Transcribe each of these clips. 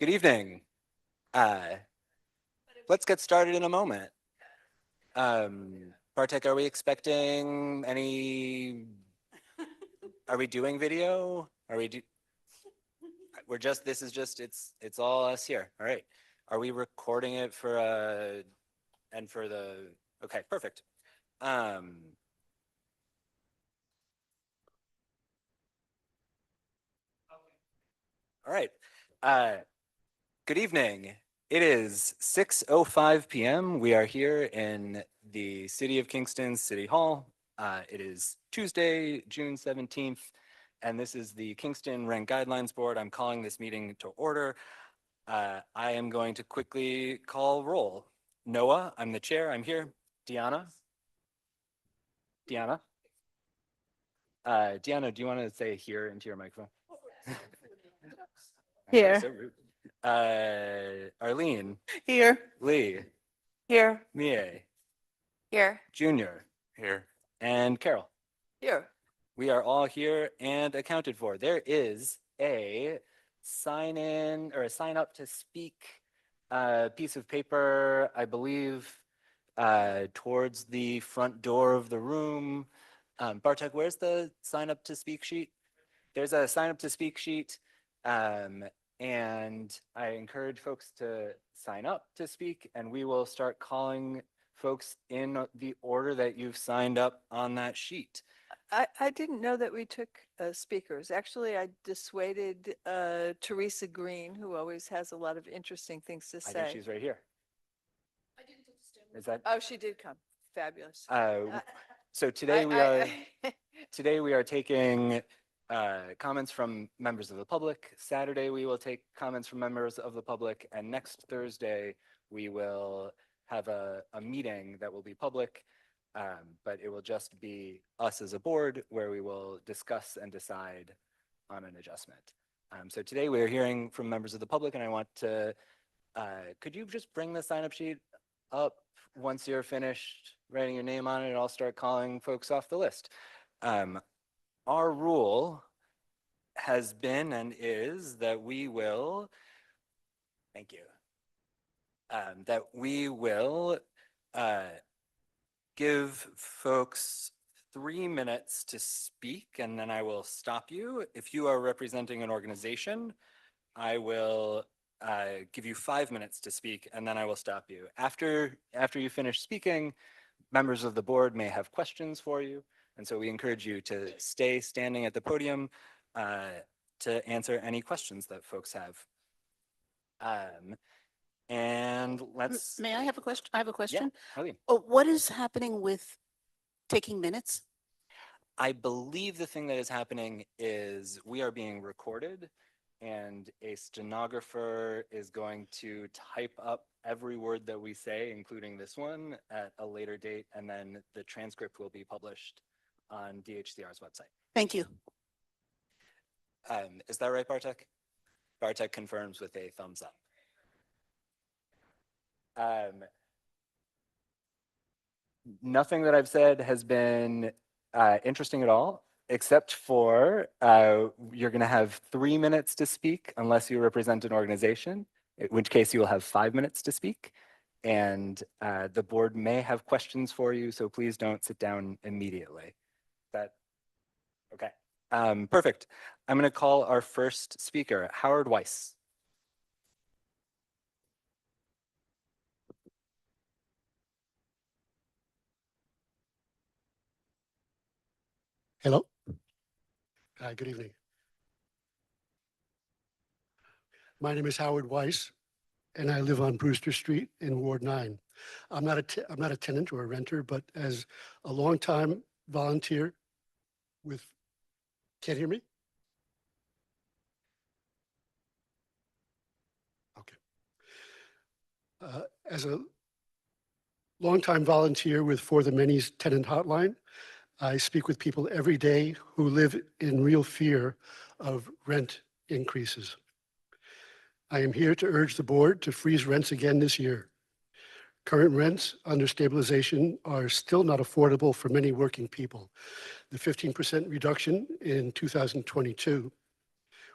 Good evening. Uh, let's get started in a moment. Bartek, are we expecting any? Are we doing video? Are we do? We're just. This is just. It's all us here. All right. Are we recording it for and for the? Okay, perfect. All right. Good evening. It is 6:05 p.m. We are here in the city of Kingston City Hall It is Tuesday, June 17th, and this is the Kingston Rent Guidelines Board. I'm calling this meeting to order. I am going to quickly call roll. Noah, I'm the chair, I'm here. Deanna? Deanna? Deanna, do you want to say here into your microphone? Here. So rude. Arlene? Here. Lee? Here. Mie? Here. Junior? Here. And Carol? Here. We are all here and accounted for. There is a sign in or a sign up to speak piece of paper, I believe, towards the front door of the room. Bartek, where's the sign up to speak sheet? There's a sign up to speak sheet. And I encourage folks to sign up to speak, and we will start calling folks in the order that you've signed up on that sheet. I didn't know that we took speakers. Actually, I dissuaded Teresa Green, who always has a lot of interesting things to I think say. she's right here. Is that? Oh, she did come. Fabulous. So today we are taking comments from members of the public. Saturday we will take comments from members of the public, and next Thursday we will have a meeting that will be public, but it will just be us as a board where we will discuss and decide on an adjustment. So today we are hearing from members of the public, and I want to, could you just bring the sign-up sheet up once you're finished writing your name on it, and I'll start calling folks off the list. Our rule has been and is that we will, thank you, that we will give folks 3 minutes to speak, and then I will stop you. If you are representing an organization, I will give you 5 minutes to speak, and then I will stop you. After you finish speaking, members of the board may have questions for you, and so we encourage you to stay standing at the podium to answer any questions that folks have. And let's. May I have a question? I have a question. Yeah, Arlene. Oh, what is happening with taking minutes? I believe the thing that is happening is we are being recorded, and a stenographer is going to type up every word that we say, including this one, at a later date, and then the transcript will be published on DHCR's website. Thank you. Is that right, Bartek? Bartek confirms with a thumbs up. Nothing that I've said has been interesting at all, except for you're going to have 3 minutes to speak unless you represent an organization, in which case you will have 5 minutes to speak. And the board may have questions for you, so please don't sit down immediately. That okay? Perfect. I'm going to call our first speaker, Howard Weiss. Hello. Good evening. My name is Howard Weiss, and I live on Brewster Street in Ward 9. I'm not a tenant or a renter, but as a longtime volunteer with, can't hear me? Okay. As a longtime volunteer with For the Many's tenant hotline, I speak with people every day who live in real fear of rent increases. I am here to urge the board to freeze rents again this year. Current rents under stabilization are still not affordable for many working people. The 15% reduction in 2022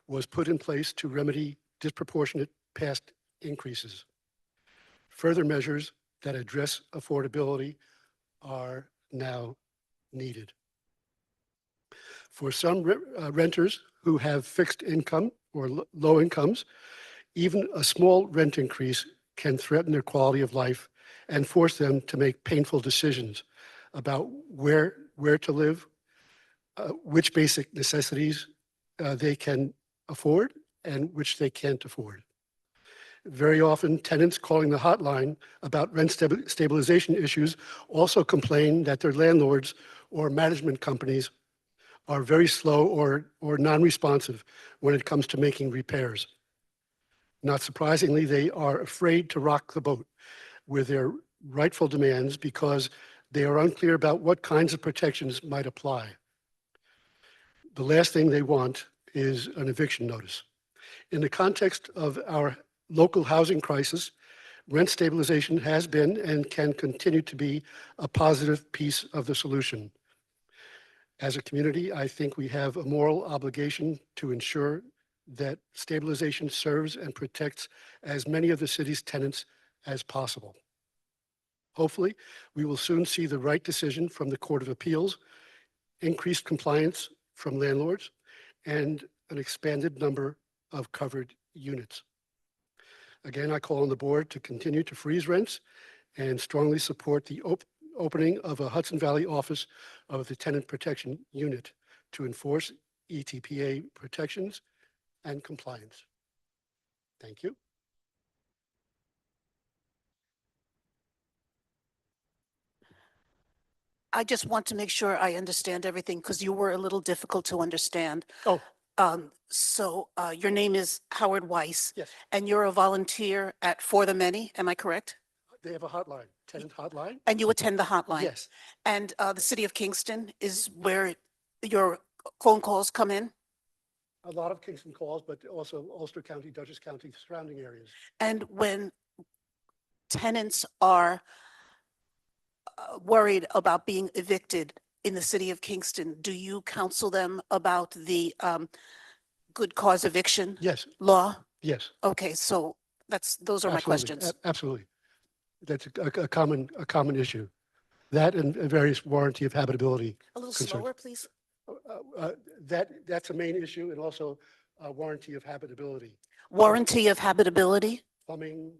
was put in place to remedy disproportionate past increases. Further measures that address affordability are now needed. For some renters who have fixed income or low incomes, even a small rent increase can threaten their quality of life and force them to make painful decisions about where to live, which basic necessities they can afford and which they can't afford. Very often, tenants calling the hotline about rent stabilization issues also complain that their landlords or management companies are very slow or non-responsive when it comes to making repairs. Not surprisingly, they are afraid to rock the boat with their rightful demands because they are unclear about what kinds of protections might apply. The last thing they want is an eviction notice. In the context of our local housing crisis, rent stabilization has been and can continue to be a positive piece of the solution. As a community, I think we have a moral obligation to ensure that stabilization serves and protects as many of the city's tenants as possible. Hopefully, we will soon see the right decision from the Court of Appeals, increased compliance from landlords, and an expanded number of covered units. Again, I call on the board to continue to freeze rents and strongly support the opening of a Hudson Valley office of the Tenant Protection Unit to enforce ETPA protections and compliance. Thank you. I just want to make sure I understand everything because you were a little difficult to understand. Oh, Your name is Howard Weiss, yes, and you're a volunteer at For the Many, am I correct? they have a hotline, tenant hotline. And you attend the hotline? Yes, And the city of Kingston is where your phone calls come in? a lot of Kingston calls, but also Ulster County, Dutchess County, surrounding areas. And when tenants are worried about being evicted in the city of Kingston, do you counsel them about the good cause eviction Yes, law? yes. Okay, so those are my Absolutely, questions. Absolutely. That's a common issue. That and various warranty of habitability A little concerns. slower, please. That's a main issue, and also warranty of habitability. Warranty of habitability? Plumbing,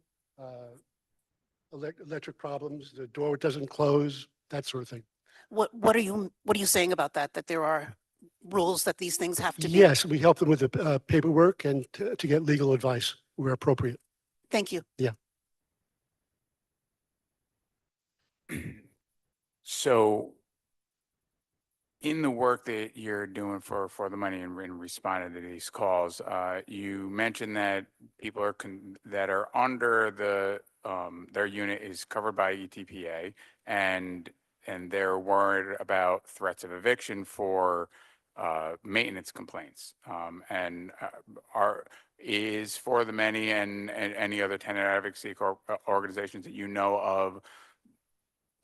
electric problems, the door doesn't close, that sort of thing. What are you saying about that? That there are rules that these things have to be? Yes, we help them with the paperwork and to get legal advice where appropriate. Thank you. So in the work that you're doing for the money and responding to these calls, you mentioned that people that are under their unit is covered by ETPA and they're worried about threats of eviction for maintenance complaints. Is For the Many and any other tenant advocacy organizations that you know of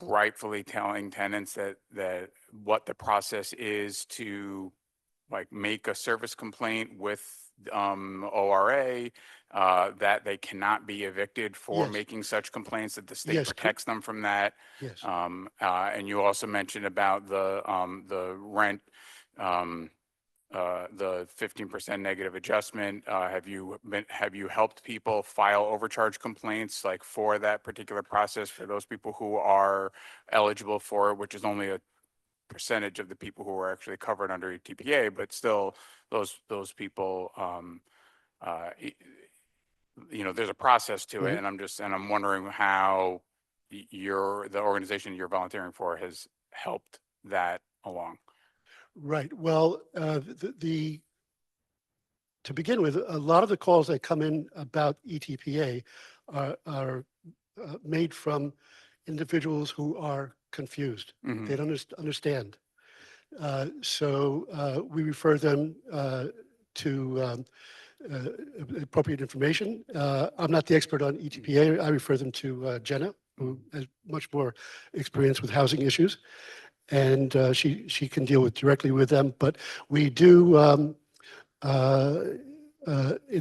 rightfully telling tenants that what the process is to like make a service complaint with ORA, that they cannot be evicted for Yes. making such complaints, that the state Yes, protects them from that? Yes. And you also mentioned about the rent, the 15% negative adjustment. Have you helped people file overcharge complaints like for that particular process for those people who are eligible for it, which is only a percentage of the people who are actually covered under ETPA, but still those people, there's a process to it, and I'm wondering how the organization you're volunteering for has helped that along. Right. Well, to begin with, a lot of the calls that come in about ETPA are made from individuals who are confused. Mhm. They don't understand. So we refer them to appropriate information. I'm not the expert on ETPA. I refer them to Jenna, who has much more experience with housing issues, and she can deal directly with them. But we do, in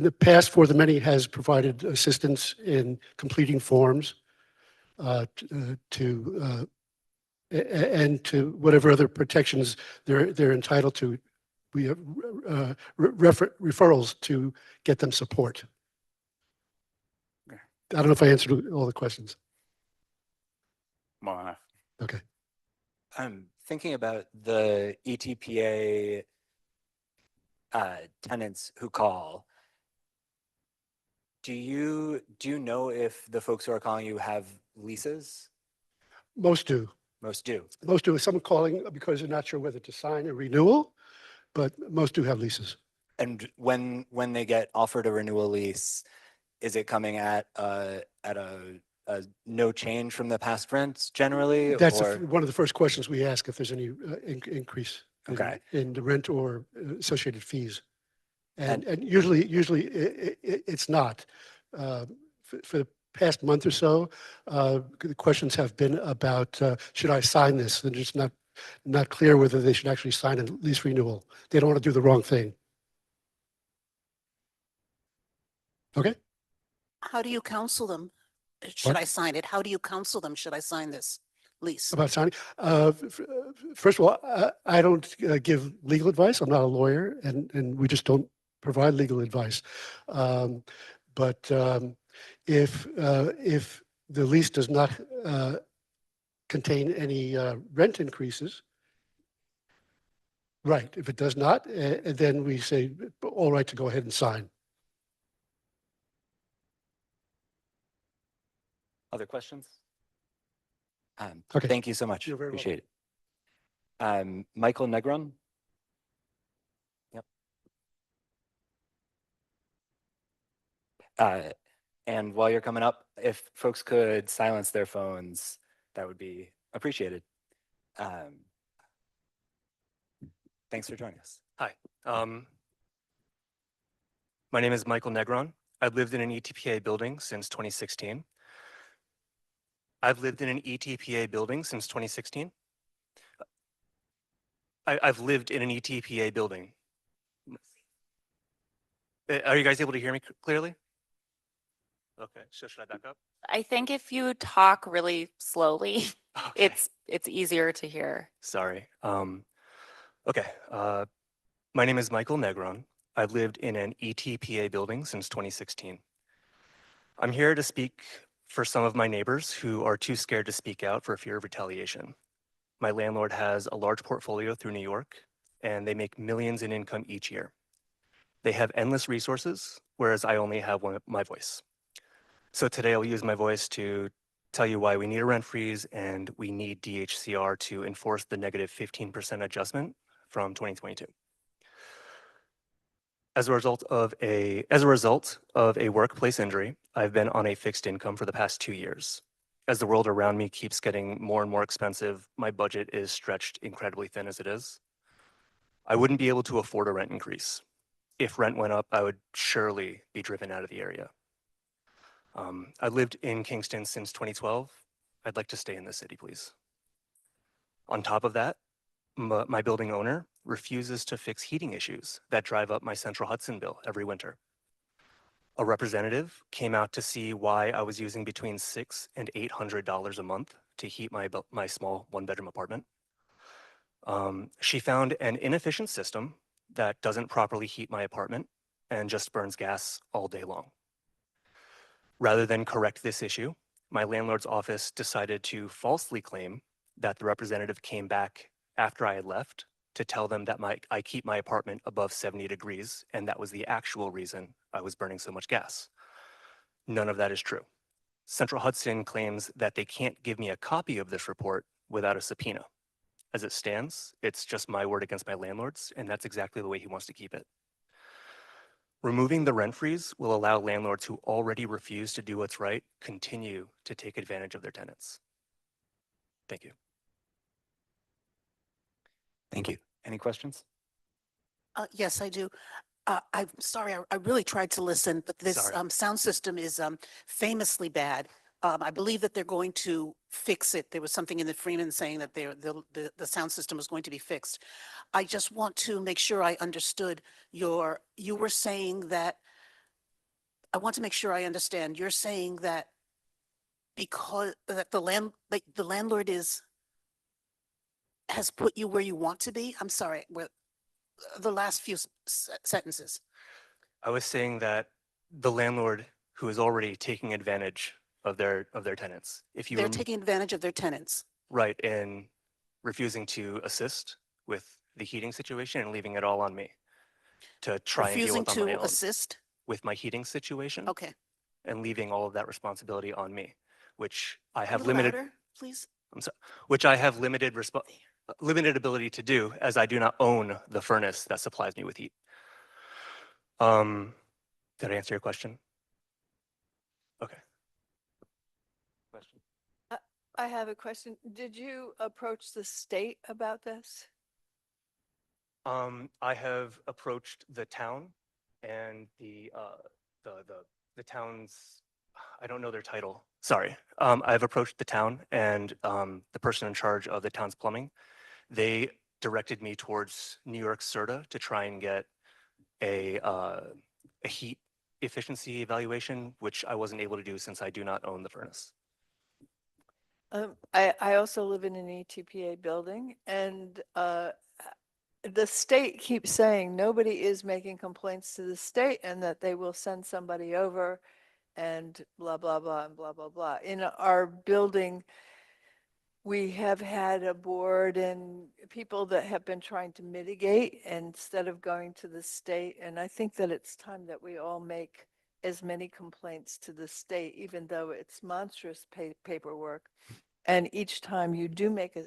the past, For the Many has provided assistance in completing forms and to whatever other protections they're entitled to. We have referrals to get them support. Okay. I don't know if I answered all the questions. Well enough. Okay. I'm thinking about the ETPA tenants who call. Do you know if the folks who are calling you have leases? Most do. Most do. Most do. Some calling because they're not sure whether to sign a renewal, but most do have leases. And when they get offered a renewal lease, is it coming at a no change from the past rents generally, That's or one of the first questions we ask if there's any increase Okay. in the rent or associated fees. And- And usually it's not. For the past month or so, the questions have been about, should I sign this? And it's not clear whether they should actually sign a lease renewal. They don't want to do the wrong thing. Okay? How do you counsel them? Should What? I sign it? How do you counsel them? Should I sign this lease? About signing. First of all, I don't give legal advice. I'm not a lawyer, and we just don't provide legal advice. But if the lease does not contain any rent increases, right? If it does not, then we say, all right to go ahead and sign. other questions? Okay. Thank you so much. You're very Appreciate it. Michael Negron. Yep. And while you're coming up, if folks could silence their phones, that would be appreciated. Thanks for joining us. Hi, my name is Michael Negron. I've lived in an ETPA building since 2016. I've lived in an ETPA building since 2016. I've lived in an ETPA building. Are you guys able to hear me clearly? Okay, so should I back up? I think if you talk really slowly, Okay. it's easier to hear. Sorry. Okay. My name is Michael Negron. I've lived in an ETPA building since 2016. I'm here to speak for some of my neighbors who are too scared to speak out for fear of retaliation. My landlord has a large portfolio through New York, and they make millions in income each year. They have endless resources, whereas I only have my voice. So today I'll use my voice to tell you why we need a rent freeze and we need DHCR to enforce the negative 15% adjustment from 2022. As a result of a workplace injury, I've been on a fixed income for the past 2 years. As the world around me keeps getting more and more expensive, my budget is stretched incredibly thin as it is. I wouldn't be able to afford a rent increase. If rent went up, I would surely be driven out of the area. I've lived in Kingston since 2012. I'd like to stay in the city, please. On top of that, my building owner refuses to fix heating issues that drive up my Central Hudson bill every winter. A representative came out to see why I was using between $600 and $800 a month to heat my small one-bedroom apartment. She found an inefficient system that doesn't properly heat my apartment and just burns gas all day long. Rather than correct this issue, my landlord's office decided to falsely claim that the representative came back after I had left to tell them that I keep my apartment above 70 degrees, and that was the actual reason I was burning so much gas. None of that is true. Central Hudson claims that they can't give me a copy of this report without a subpoena. As it stands, it's just my word against my landlord's, and that's exactly the way he wants to keep it. Removing the rent freeze will allow landlords who already refuse to do what's right continue to take advantage of their tenants. Thank you. Thank you. Any questions? Yes, I do. I'm sorry, I really tried to listen, but this Sorry. sound system is famously bad. I believe that they're going to fix it. There was something in the Freeman saying that the sound system was going to be fixed. I just want to make sure I understood you were saying that, I want to make sure I understand. You're saying that because that the landlord has put you where you want to be? I'm sorry, the last few sentences. I was saying that the landlord who is already taking advantage of their tenants, if you They're taking advantage of their tenants. right, and refusing to assist with the heating situation and leaving it all on me to try and deal Refusing with on my to own assist? with my heating situation. Okay, and leaving all of that responsibility on me, which I A have little limited, louder, please. I'm sorry, which I have limited ability to do as I do not own the furnace that supplies me with heat. Did I answer your question? Okay. Question. I have a question. Did you approach the state about this? I have approached the town and the town's, I don't know their title. Sorry. I've approached the town and the person in charge of the town's plumbing. They directed me towards New York CERTA to try and get a heat efficiency evaluation, which I wasn't able to do since I do not own the furnace. I also live in an ETPA building, and the state keeps saying nobody is making complaints to the state and that they will send somebody over and blah, blah, blah, and blah, blah, blah. In our building, we have had a board and people that have been trying to mitigate instead of going to the state. And I think that it's time that we all make as many complaints to the state, even though it's monstrous paperwork. And each time you do make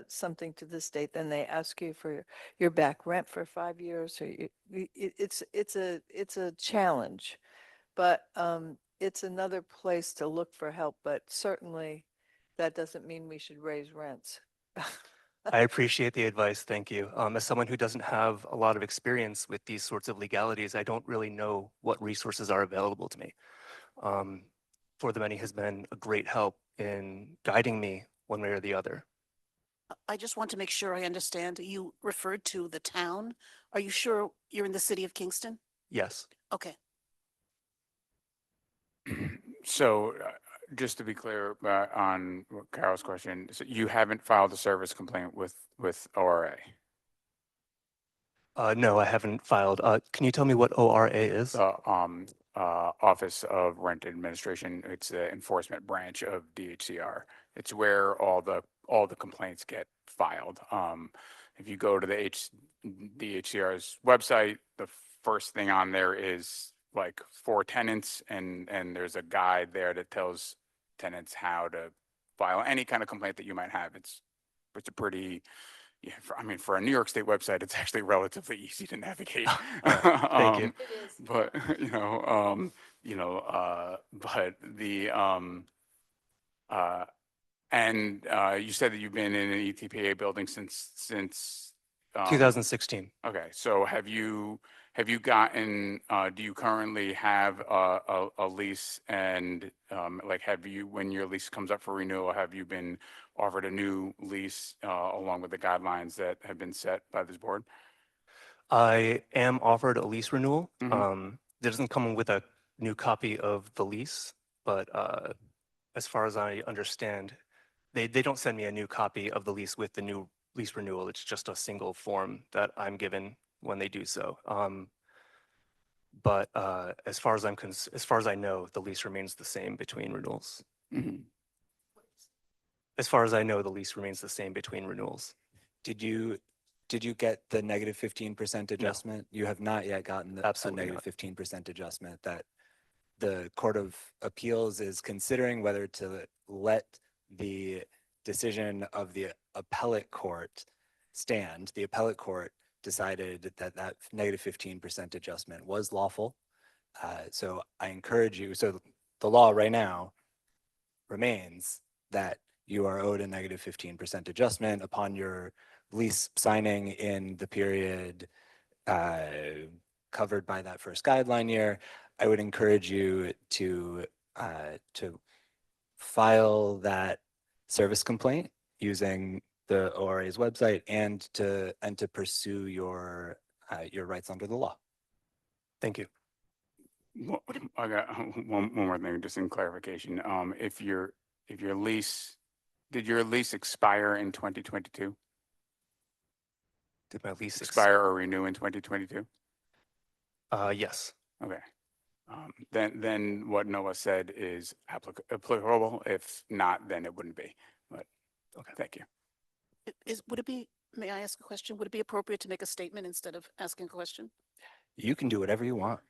something to the state, then they ask you for your back rent for 5 years. Or it's a challenge, but it's another place to look for help. But certainly, that doesn't mean we should raise rents. I appreciate the advice. Thank you. As someone who doesn't have a lot of experience with these sorts of legalities, I don't really know what resources are available to me. For the Many has been a great help in guiding me one way or the other. I just want to make sure I understand. You referred to the town. Are you sure you're in the city of Kingston? Yes. Okay. So just to be clear on Carol's question, so you haven't filed a service complaint with ORA? No, I haven't filed. Can you tell me what ORA is? The Office of Rent Administration. It's the enforcement branch of DHCR. It's where all the complaints get filed. If you go to the DHCR's website, the first thing on there is like for tenants, and there's a guide there that tells tenants how to file any kind of complaint that you might have. It's a pretty, yeah, for a New York State website, it's actually relatively easy to navigate. Thank you. It is. But but the and you said that you've been in an ETPA building since 2016. Okay, so have you gotten, do you currently have a lease, and like have you, when your lease comes up for renewal, have you been offered a new lease along with the guidelines that have been set by this board? I am offered a lease renewal. Mhm. It doesn't come with a new copy of the lease, but as far as I understand, they don't send me a new copy of the lease with the new lease renewal. It's just a single form that I'm given when they do so. But as far as as far as I know, the lease remains the same between renewals. Mhm. As far as I know, the lease remains the same between renewals. Did you get the negative 15% adjustment? You have not yet gotten a Absolutely negative not. 15% adjustment that the Court of Appeals is considering whether to let the decision of the appellate court stand. The appellate court decided that that negative 15% adjustment was lawful. So I encourage you, so the law right now remains that you are owed a negative 15% adjustment upon your lease signing in the period covered by that first guideline year. I would encourage you to file that service complaint using the ORA's website and to pursue your rights under the law. Thank you. Well, I got one more thing, just in clarification. If your lease, did your lease expire in 2022? Did my lease Expire or renew in 2022? Yes. Okay. Then what Noah said is applicable. If not, then it wouldn't be. But Okay. thank you. Would it be, may I ask a question? Would it be appropriate to make a statement instead of asking a question? You can do whatever you want.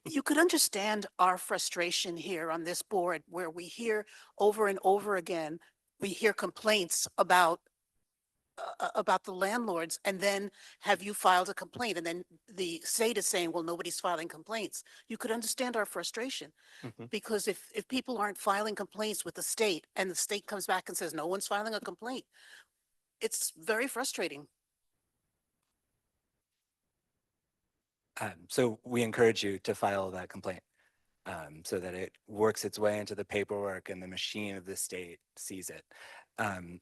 You could understand our frustration here on this board where we hear over and over again, we hear complaints about the landlords, and then have you filed a complaint? And then the state is saying, well, nobody's filing complaints. You could understand our frustration. Mhm. Because if people aren't filing complaints with the state and the state comes back and says, no one's filing a complaint, it's very frustrating. So we encourage you to file that complaint so that it works its way into the paperwork and the machine of the state sees it.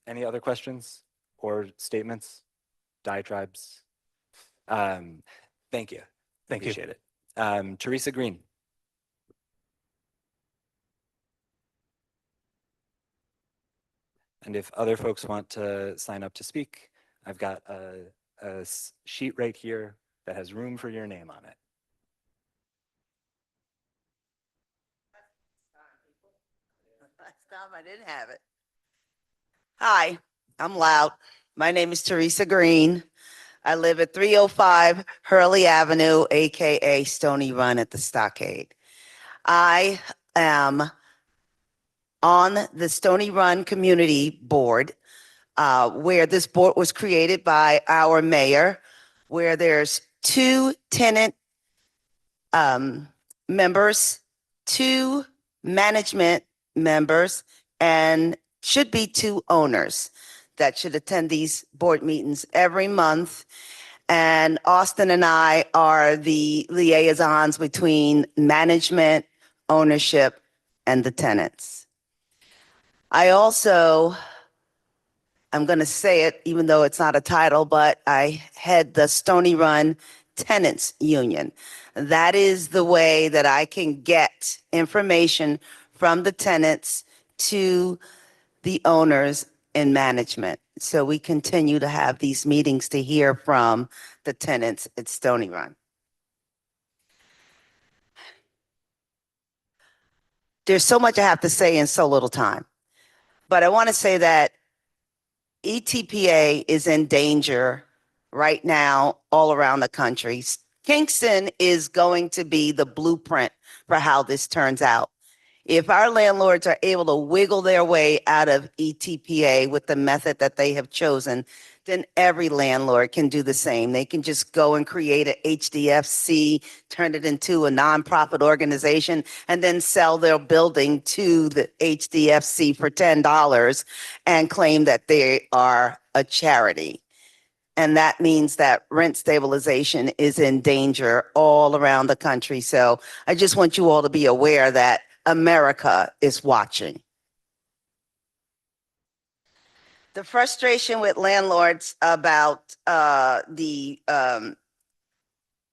Any other questions or statements, diatribes? Thank you. Thank you. Appreciate it. Teresa Green. And if other folks want to sign up to speak, I've got a sheet right here that has room for your name on it. Last time I didn't have it. Hi, I'm loud. My name is Teresa Green. I live at 305 Hurley Avenue, AKA Stony Run at the Stockade. I am on the Stony Run Community Board, where this board was created by our mayor, where there's 2 tenant members, 2 management members, and should be 2 owners that should attend these board meetings every month. And Austin and I are the liaisons between management, ownership, and the tenants. I also, I'm going to say it even though it's not a title, but I head the Stony Run Tenants Union. That is the way that I can get information from the tenants to the owners and management. So we continue to have these meetings to hear from the tenants at Stony Run. There's so much I have to say in so little time, but I want to say that ETPA is in danger right now all around the country. Kingston is going to be the blueprint for how this turns out. If our landlords are able to wiggle their way out of ETPA with the method that they have chosen, then every landlord can do the same. They can just go and create an HDFC, turn it into a nonprofit organization, and then sell their building to the HDFC for $10 and claim that they are a charity. And that means that rent stabilization is in danger all around the country. So I just want you all to be aware that America is watching. The frustration with landlords about the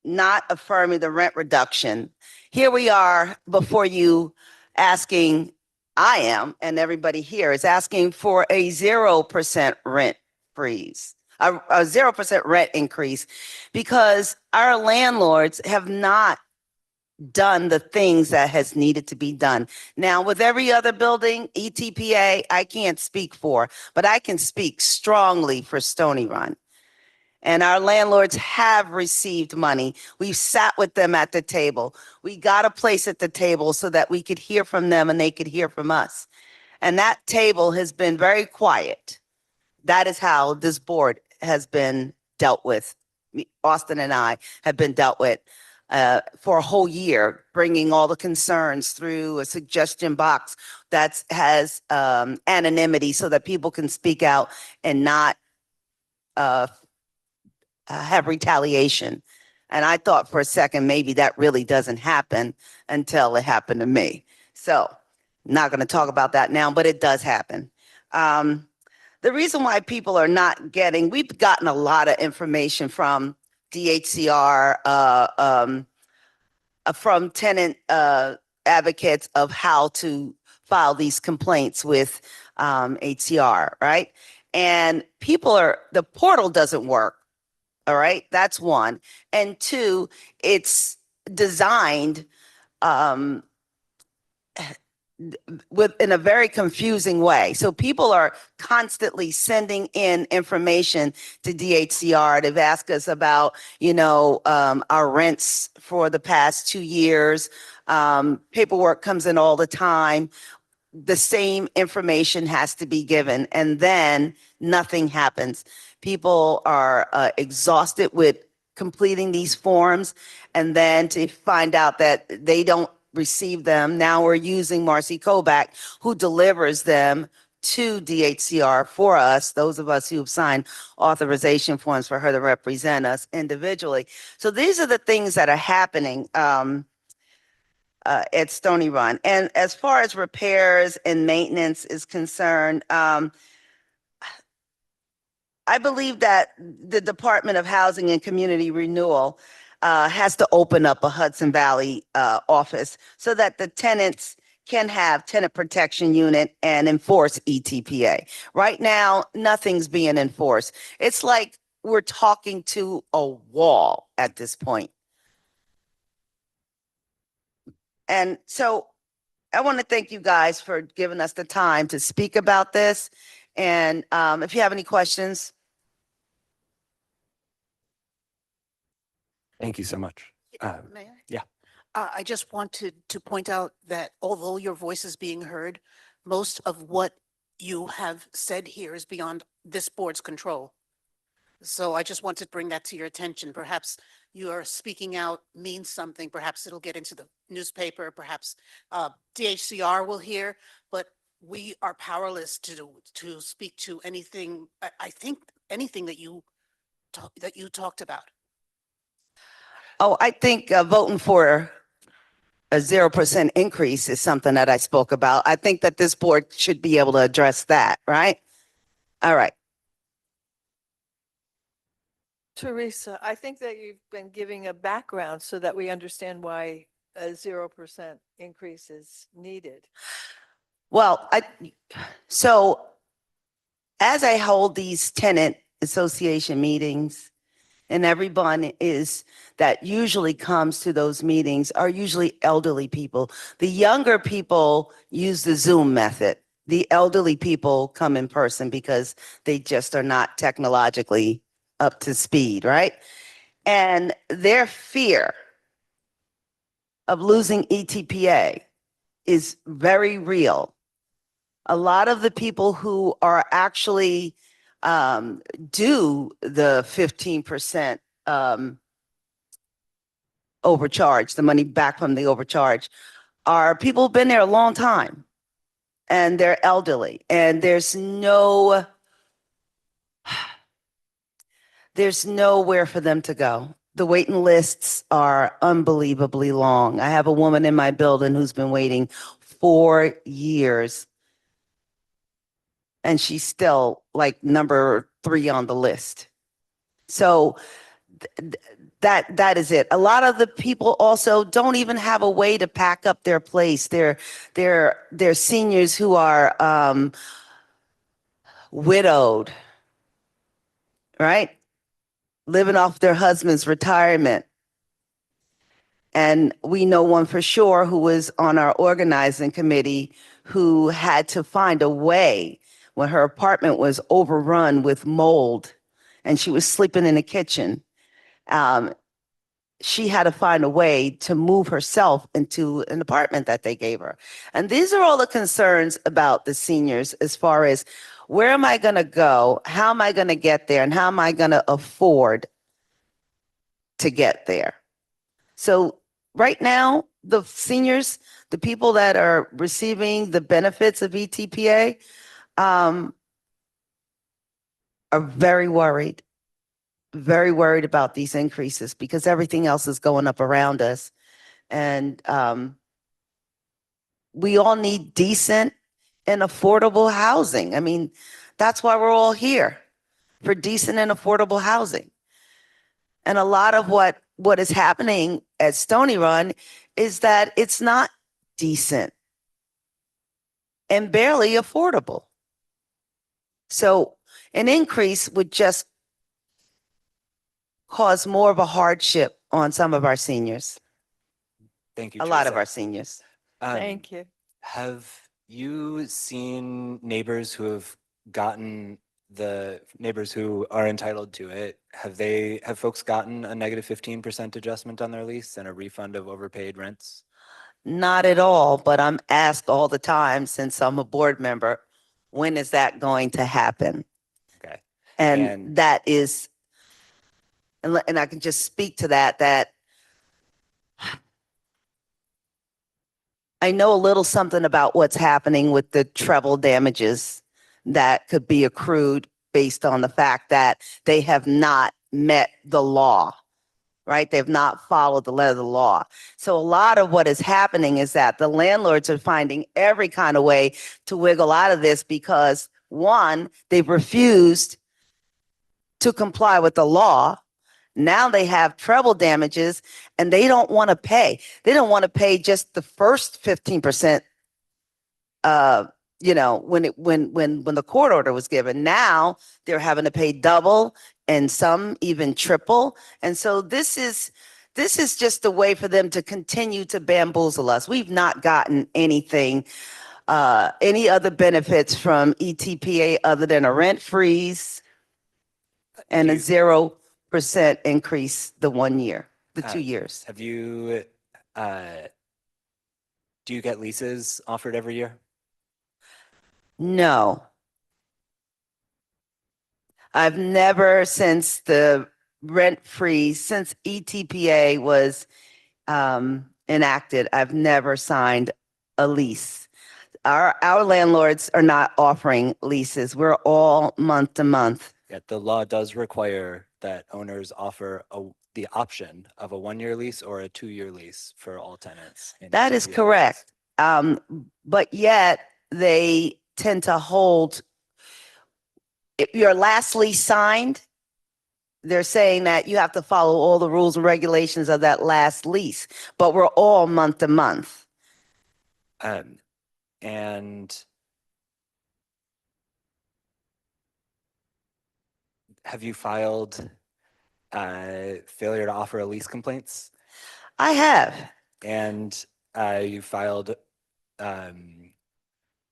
not affirming the rent reduction. Here we are before you asking, I am, and everybody here is asking for a 0% rent freeze, a 0% rent increase, because our landlords have not done the things that has needed to be done. Now, with every other building, ETPA, I can't speak for, but I can speak strongly for Stony Run. And our landlords have received money. We've sat with them at the table. We got a place at the table so that we could hear from them and they could hear from us. And that table has been very quiet. That is how this board has been dealt with. Austin and I have been dealt with for a whole year, bringing all the concerns through a suggestion box that has anonymity so that people can speak out and not have retaliation. And I thought for a second, maybe that really doesn't happen until it happened to me. So not going to talk about that now, but it does happen. The reason why people are not getting, we've gotten a lot of information from DHCR, from tenant advocates of how to file these complaints with HCR, right? And the portal doesn't work. All right, that's one. And 2, it's designed in a very confusing way. So people are constantly sending in information to DHCR. They've asked us about, our rents for the past 2 years. Paperwork comes in all the time. The same information has to be given, and then nothing happens. People are exhausted with completing these forms, and then to find out that they don't receive them. Now we're using Marcy Kovac, who delivers them to DHCR for us, those of us who've signed authorization forms for her to represent us individually. So these are the things that are happening at Stony Run. And as far as repairs and maintenance is concerned, I believe that the Department of Housing and Community Renewal has to open up a Hudson Valley office so that the tenants can have tenant protection unit and enforce ETPA. Right now, nothing's being enforced. It's like we're talking to a wall at this point. And so I want to thank you guys for giving us the time to speak about this. And if you have any questions. Thank you so much. May I? yeah. I just wanted to point out that although your voice is being heard, most of what you have said here is beyond this board's control. So I just wanted to bring that to your attention. Perhaps your speaking out means something. Perhaps it'll get into the newspaper. Perhaps DHCR will hear, but we are powerless to speak to anything. I think anything that you talked about. Oh, I think voting for a 0% increase is something that I spoke about. I think that this board should be able to address that, right? All right. Teresa, I think that you've been giving a background so that we understand why a 0% increase is needed. Well, so as I hold these tenant association meetings, and everyone that usually comes to those meetings are usually elderly people. The younger people use the Zoom method. The elderly people come in person because they just are not technologically up to speed, right? And their fear of losing ETPA is very real. A lot of the people who are actually do the 15% overcharge, the money back from the overcharge, are people who've been there a long time, and they're elderly, and there's nowhere for them to go. The waiting lists are unbelievably long. I have a woman in my building who's been waiting 4 years, and she's still like number 3 on the list. So that is it. A lot of the people also don't even have a way to pack up their place. They're seniors who are widowed, right? Living off their husband's retirement. And we know one for sure who was on our organizing committee who had to find a way when her apartment was overrun with mold and she was sleeping in the kitchen. She had to find a way to move herself into an apartment that they gave her. And these are all the concerns about the seniors as far as where am I going to go? How am I going to get there? And how am I going to afford to get there? So right now, the seniors, the people that are receiving the benefits of ETPA are very worried about these increases because everything else is going up around us. And we all need decent and affordable housing. I mean, that's why we're all here, for decent and affordable housing. And a lot of what is happening at Stony Run is that it's not decent and barely affordable. So an increase would just cause more of a hardship on some of our seniors. Thank you. A lot of Teresa. our seniors. Thank you. Have you seen neighbors who have gotten the neighbors who are entitled to it? Have folks gotten a negative 15% adjustment on their lease and a refund of overpaid rents? Not at all, but I'm asked all the time since I'm a board member, when is that going to happen? Okay. And And- that is, and I can just speak to that I know a little something about what's happening with the treble damages that could be accrued based on the fact that they have not met the law, right? They've not followed the letter of the law. So a lot of what is happening is that the landlords are finding every kind of way to wiggle out of this because one, they've refused to comply with the law. Now they have treble damages and they don't want to pay. They don't want to pay just the first 15%, when the court order was given. Now they're having to pay double and some even triple. And so this is just a way for them to continue to bamboozle us. We've not gotten anything, any other benefits from ETPA other than a rent freeze and Do a you- 0% increase the 1 year, the Uh, 2 years. Have you, do you get leases offered every year? No. I've never, since the rent freeze, since ETPA was enacted, I've never signed a lease. Our landlords are not offering leases. We're all month to month. Yet the law does require that owners offer the option of a 1-year lease or a 2-year lease for all tenants. in That is ETPA. correct. But yet they tend to hold, if your last lease signed, they're saying that you have to follow all the rules and regulations of that last lease, but we're all month to month. And have you filed failure to offer a lease complaints? I have. And you filed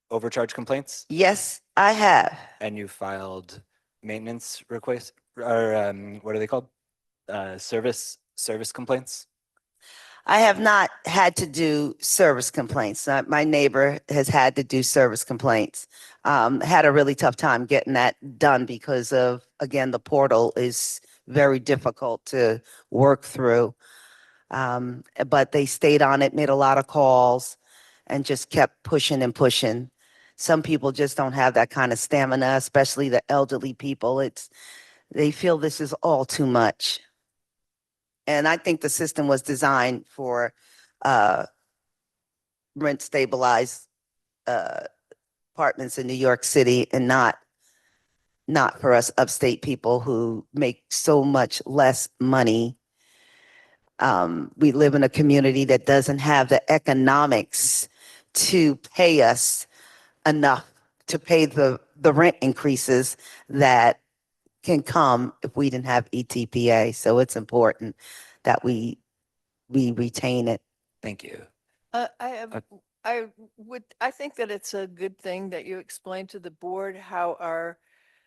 overcharge complaints? Yes, I have. And you filed maintenance requests, or what are they called? Service complaints? I have not had to do service complaints. My neighbor has had to do service complaints. Had a really tough time getting that done because of, again, the portal is very difficult to work through. But they stayed on it, made a lot of calls, and just kept pushing and pushing. Some people just don't have that kind of stamina, especially the elderly people. They feel this is all too much. And I think the system was designed for rent stabilized apartments in New York City and not for us upstate people who make so much less money. We live in a community that doesn't have the economics to pay us enough to pay the rent increases that can come if we didn't have ETPA. So it's important that we retain it. Thank you. I think that it's a good thing that you explain to the board how our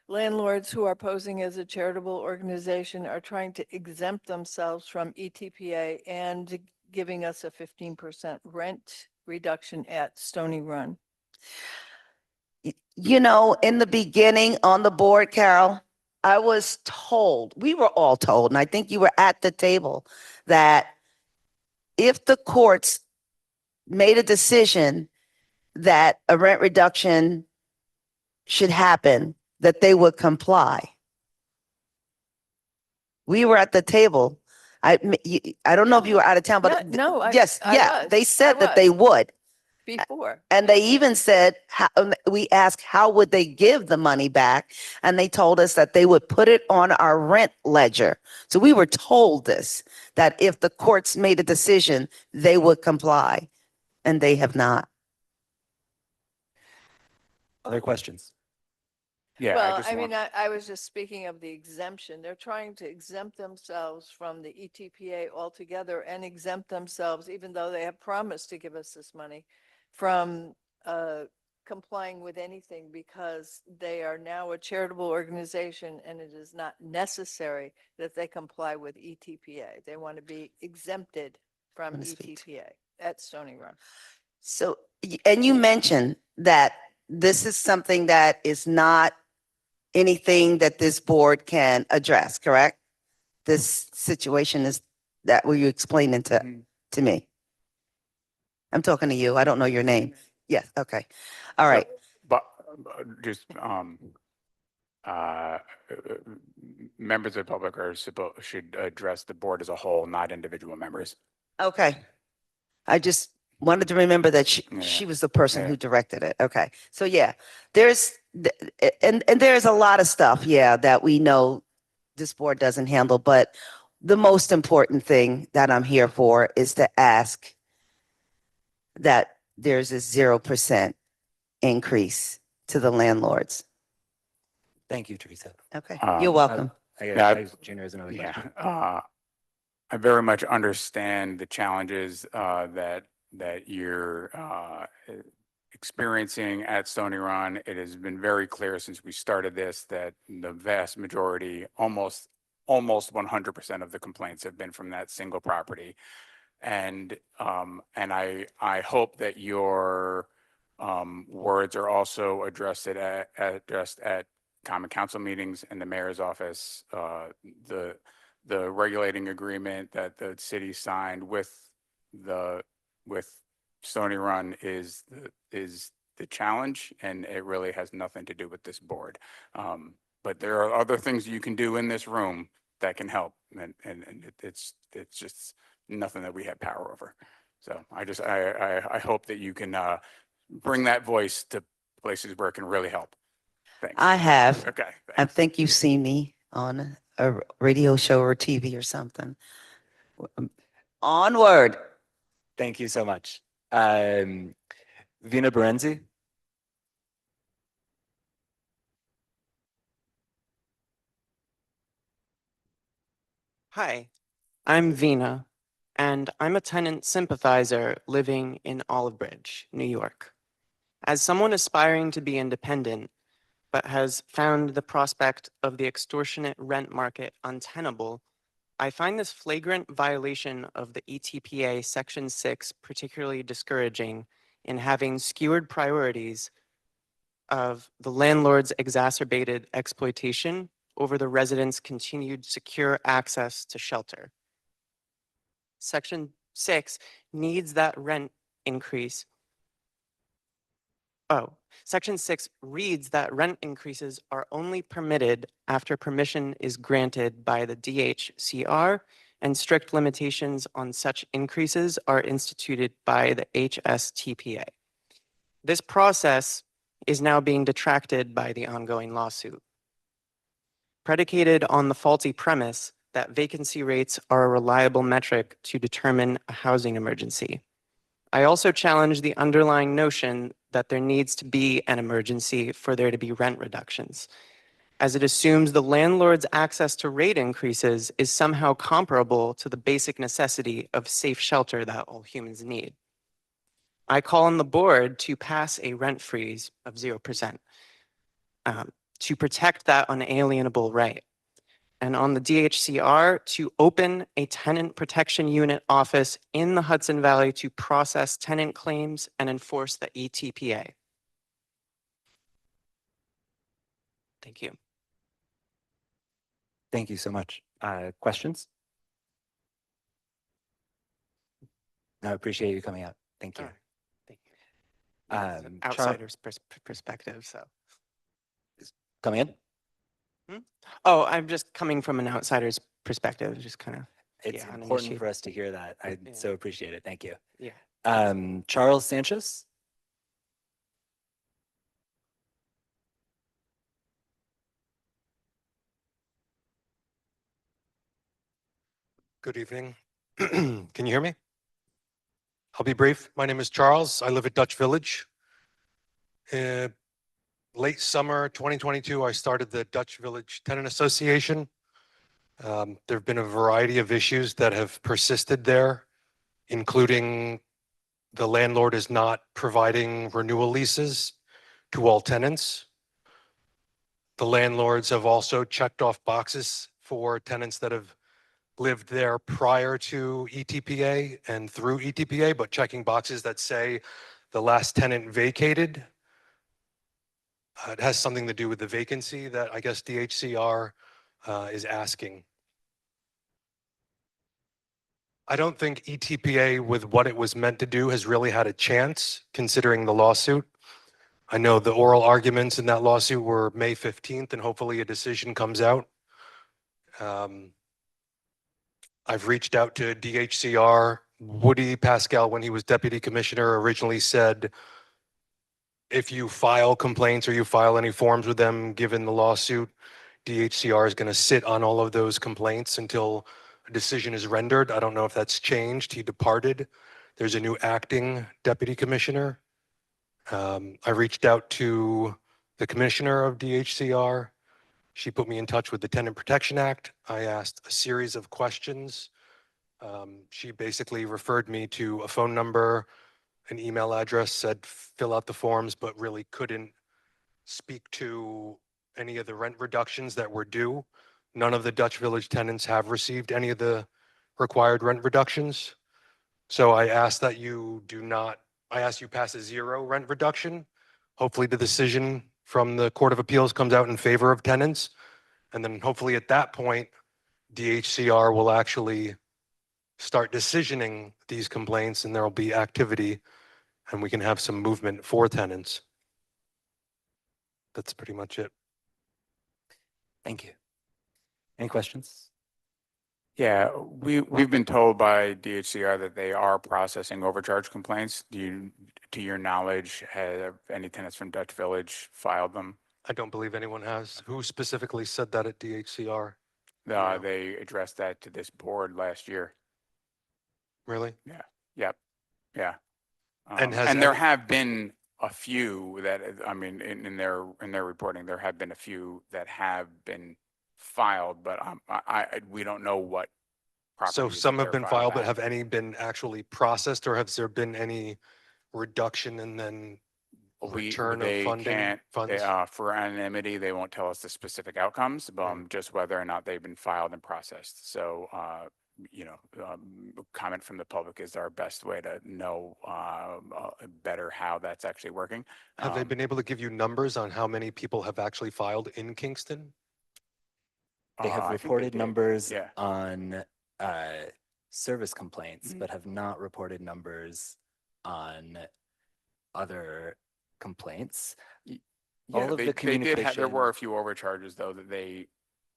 landlords who are posing as a charitable organization are trying to exempt themselves from ETPA and giving us a 15% rent reduction at Stony Run. In the beginning on the board, Carol, I was told, we were all told, and I think you were at the table, that if the courts made a decision that a rent reduction should happen, that they would comply. We were at the table. I don't know if you were out of town, but No, yes, I was. they said I that they was. would. Before. And they even said, we asked, how would they give the money back? And they told us that they would put it on our rent ledger. So we were told this, that if the courts made a decision, they would comply. And they have not. Other questions? Yeah, Well, I mean, I was just speaking of the exemption. They're trying to exempt themselves from the ETPA altogether and exempt themselves, even though they have promised to give us this money, from complying with anything because they are now a charitable organization and it is not necessary that they comply with ETPA. They want to be exempted from Wanna speak to- ETPA at Stony Run. So, and you mentioned that this is something that is not anything that this board can address, correct? This situation is that were you explaining to me? I'm talking to you. I don't know your name. Yes, okay. All So, right. But just, members of the public are should address the board as a whole, not individual members. Okay. I just wanted to remember that Yeah. she was the person Yeah. who directed it. Okay. So yeah, and there's a lot of stuff, yeah, that we know this board doesn't handle, but the most important thing that I'm here for is to ask that there's a 0% increase to the landlords. Thank you, Teresa. Okay. Um, You're welcome. Yeah, Junior has another Yeah, question. I very much understand the challenges that you're experiencing at Stony Run. It has been very clear since we started this that the vast majority, almost 100% of the complaints have been from that single property. And I hope that your words are also addressed at common council meetings in the mayor's office. The regulating agreement that the city signed with Stony Run is the challenge, and it really has nothing to do with this board. But there are other things you can do in this room that can help, and it's just nothing that we have power over. So I hope that you can bring that voice to places where it can really help. Thanks. I have. Okay. I Thanks. think you've seen me on a radio show or TV or something. Onward. Thank you so much. Vina Berenzi. Hi, I'm Vina, and I'm a tenant sympathizer living in Olive Bridge, New York. As someone aspiring to be independent, but has found the prospect of the extortionate rent market untenable, I find this flagrant violation of the ETPA Section 6 particularly discouraging in having skewered priorities of the landlord's exacerbated exploitation over the residents' continued secure access to shelter. Section 6 needs that rent increase. Section 6 reads that rent increases are only permitted after permission is granted by the DHCR, and strict limitations on such increases are instituted by the HSTPA. This process is now being detracted by the ongoing lawsuit. Predicated on the faulty premise that vacancy rates are a reliable metric to determine a housing emergency. I also challenge the underlying notion that there needs to be an emergency for there to be rent reductions, as it assumes the landlord's access to rate increases is somehow comparable to the basic necessity of safe shelter that all humans need. I call on the board to pass a rent freeze of 0% to protect that unalienable right, and on the DHCR to open a tenant protection unit office in the Hudson Valley to process tenant claims and enforce the ETPA. Thank you. Thank you so much. Questions? I appreciate you coming out. Thank you. Thank you. This is an Charles, outsider's perspective, so. coming in. Oh, I'm just coming from an outsider's perspective, just kind of. It's Yeah, important uninitiated. for us to hear that. I Yeah. so appreciate it. Thank you. Yeah. Charles Sanchez. Good evening. Can you hear me? I'll be brief. My name is Charles. I live at Dutch Village. Late summer 2022, I started the Dutch Village Tenant Association. There have been a variety of issues that have persisted there, including the landlord is not providing renewal leases to all tenants. The landlords have also checked off boxes for tenants that have lived there prior to ETPA and through ETPA, but checking boxes that say the last tenant vacated. It has something to do with the vacancy that I guess DHCR is asking. I don't think ETPA, with what it was meant to do, has really had a chance considering the lawsuit. I know the oral arguments in that lawsuit were May 15th, and hopefully a decision comes out. I've reached out to DHCR. Woody Pascal, when he was deputy commissioner, originally said, if you file complaints or you file any forms with them, given the lawsuit, DHCR is going to sit on all of those complaints until a decision is rendered. I don't know if that's changed. He departed. There's a new acting deputy commissioner. I reached out to the commissioner of DHCR. She put me in touch with the Tenant Protection Act. I asked a series of questions. She basically referred me to a phone number, an email address, said fill out the forms, but really couldn't speak to any of the rent reductions that were due. None of the Dutch Village tenants have received any of the required rent reductions. So I ask that you I ask you pass a 0 rent reduction. Hopefully the decision from the Court of Appeals comes out in favor of tenants. And then hopefully at that point, DHCR will actually start decisioning these complaints and there'll be activity and we can have some movement for tenants. That's pretty much it. Thank you. Any questions? Yeah, we've been told by DHCR that they are processing overcharge complaints. To your knowledge, have any tenants from Dutch Village filed them? I don't believe anyone has. Who specifically said that at DHCR? No. They addressed that to this board last year. Really? Yeah, yep, yeah. And has And there any- have been a few that, I mean, in their reporting, there have been a few that have been filed, but we don't know what So properties that some have they're been filed filed, but at. have any been actually processed or has there been any reduction and then return of They funding can't, funds? for anonymity, they won't tell us the specific outcomes, but just whether or not they've been filed and processed. So, comment from the public is our best way to know better how that's actually working. Have they been able to give you numbers on how many people have actually filed in Kingston? They have I think they reported did. numbers Yeah. on service complaints, Mhm. but have not reported numbers on other complaints. All Yeah, of the they did communication. there were a few overcharges though that they,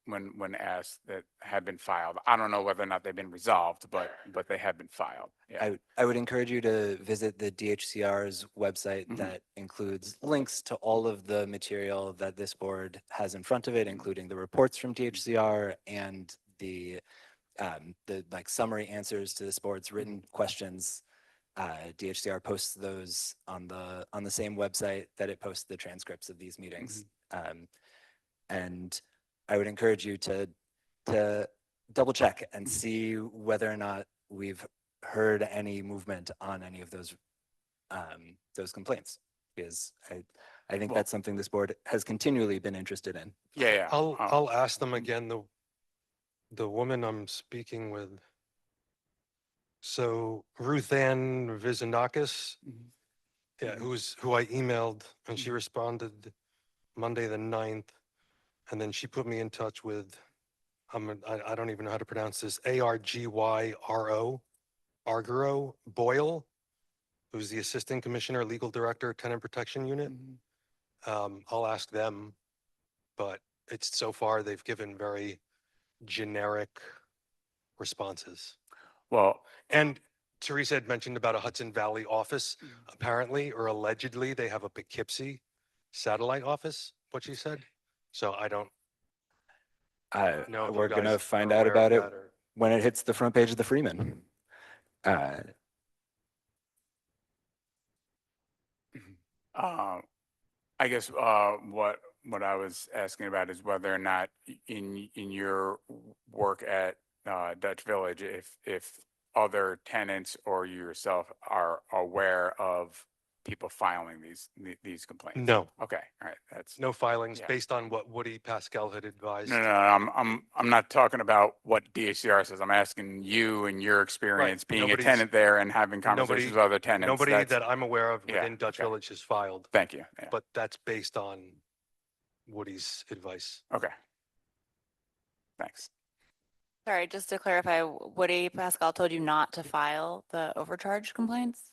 when asked, that had been filed. I don't know whether or not they've been resolved, but they have been filed. Yeah. I would encourage you to visit the DHCR's website Mhm. that includes links to all of the material that this board has in front of it, including the reports from DHCR and the like summary answers to this board's written questions. DHCR posts those on the same website that it posts the transcripts of these meetings. And I would encourage you to double check and see whether or not we've heard any movement on any of those complaints, because I think Well- that's something this board has continually been interested in. Yeah. I'll ask them again, the woman I'm speaking with. So Ruth Ann Vizanakis, yeah, who I emailed and she responded Monday the 9th. And then she put me in touch with, I don't even know how to pronounce this, ARGYRO, Argiro Boyle, who's the Assistant Commissioner, Legal Director, Tenant Protection Unit. I'll ask them, but it's so far they've given very generic responses. Well, And Teresa had mentioned about a Hudson Valley office. Apparently, or allegedly, they have a Poughkeepsie satellite office, what she said. So I don't know. if you We're gonna guys find are out aware of about it that or- when it hits the front page of the Freeman. I guess what I was asking about is whether or not in your work at Dutch Village, if other tenants or you yourself are aware of people filing these complaints? No, Okay, all right, that's, no filings Yeah. based on what Woody Pascal had advised. no, I'm not talking about what DHCR says. I'm asking you and your experience being a Nobody's- tenant there and having Nobody- conversations with other tenants. Nobody That's- that I'm aware of Yeah, within Dutch okay. Village has filed, Thank you. Yeah. but that's based on Woody's advice. Okay. Thanks. Sorry, just to clarify, Woody Pascal told you not to file the overcharge complaints?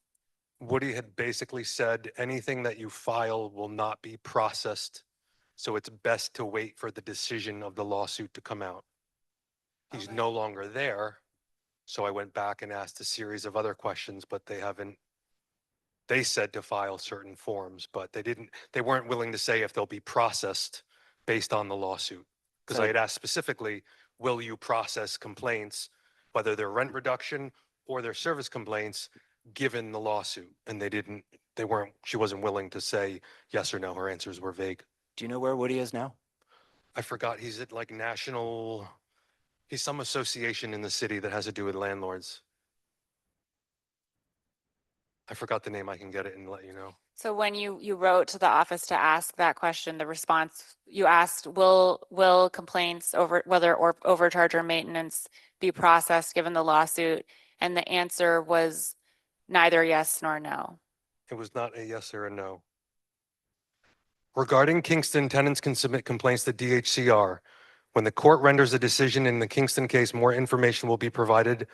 Woody had basically said anything that you file will not be processed. So it's best to wait for the decision of the lawsuit to come out. He's Okay. no longer there. So I went back and asked a series of other questions, but they said to file certain forms, but they weren't willing to say if they'll be processed based on the lawsuit. Because I So- had asked specifically, will you process complaints, whether they're rent reduction or their service complaints, given the lawsuit? And she wasn't willing to say yes or no. Her answers were vague. Do you know where Woody is now? I forgot, he's at like he's some association in the city that has to do with landlords. I forgot the name. I can get it and let you know. So when you wrote to the office to ask that question, the response, you asked, will complaints over whether or overcharge or maintenance be processed given the lawsuit? And the answer was neither yes nor no. It was not a yes or a no. Regarding Kingston, tenants can submit complaints to DHCR. When the court renders a decision in the Kingston case, more information will be provided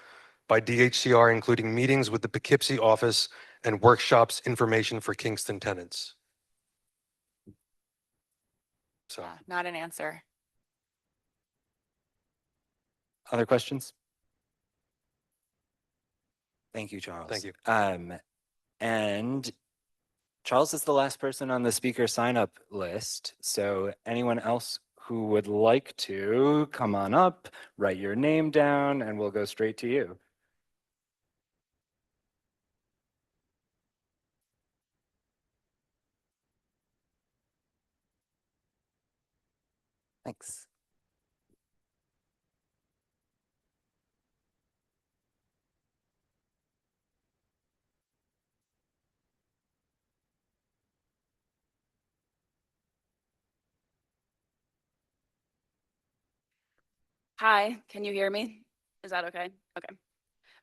by DHCR, including meetings with the Poughkeepsie office and workshops information for Kingston tenants. So, Not an answer. Other questions? Thank you, Charles. Thank you. And Charles is the last person on the speaker sign up list. So anyone else who would like to come on up, write your name down, and we'll go straight to you. Thanks. Hi, can you hear me? Is that okay? Okay.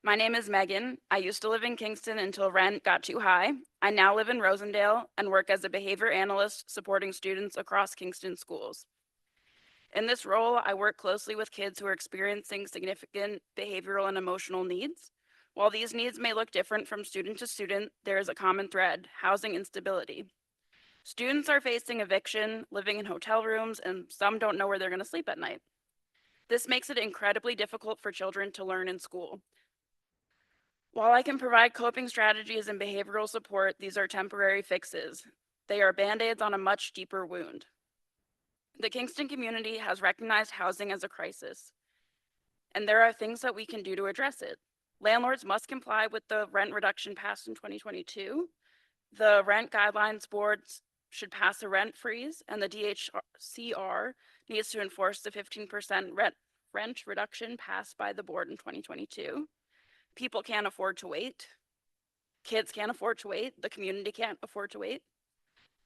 My name is Megan. I used to live in Kingston until rent got too high. I now live in Rosendale and work as a behavior analyst supporting students across Kingston schools. In this role, I work closely with kids who are experiencing significant behavioral and emotional needs. While these needs may look different from student to student, there is a common thread: housing instability. Students are facing eviction, living in hotel rooms, and some don't know where they're going to sleep at night. This makes it incredibly difficult for children to learn in school. While I can provide coping strategies and behavioral support, these are temporary fixes. They are Band-Aids on a much deeper wound. The Kingston community has recognized housing as a crisis, and there are things that we can do to address it. Landlords must comply with the rent reduction passed in 2022. The rent guidelines boards should pass a rent freeze, and the DHCR needs to enforce the 15% rent reduction passed by the board in 2022. People can't afford to wait. Kids can't afford to wait. The community can't afford to wait.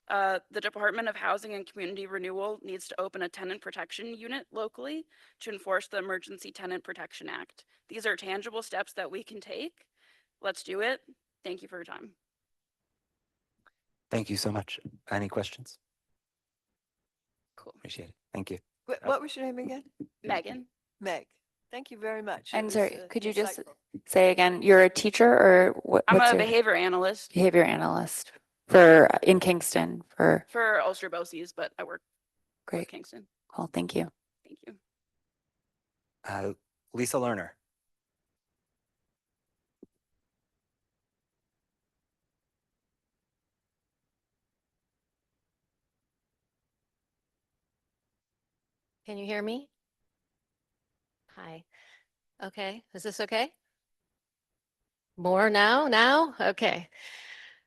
The Department of Housing and Community Renewal needs to open a tenant protection unit locally to enforce the Emergency Tenant Protection Act. These are tangible steps that we can take. Let's do it. Thank you for your time. Thank you so much. Any questions? Cool. Appreciate it. Thank you. What was your name again? Megan. Meg. Thank you very much. It And was, sorry, could you just insightful. say again, you're a teacher or I'm what's a your behavior analyst behavior analyst for in Kingston for for Ulster BOCES, but I work with great. Kingston. Cool. Thank you. Thank you. Lisa Lerner. Can you hear me? Hi. Okay, is this okay? More now? Now? Okay.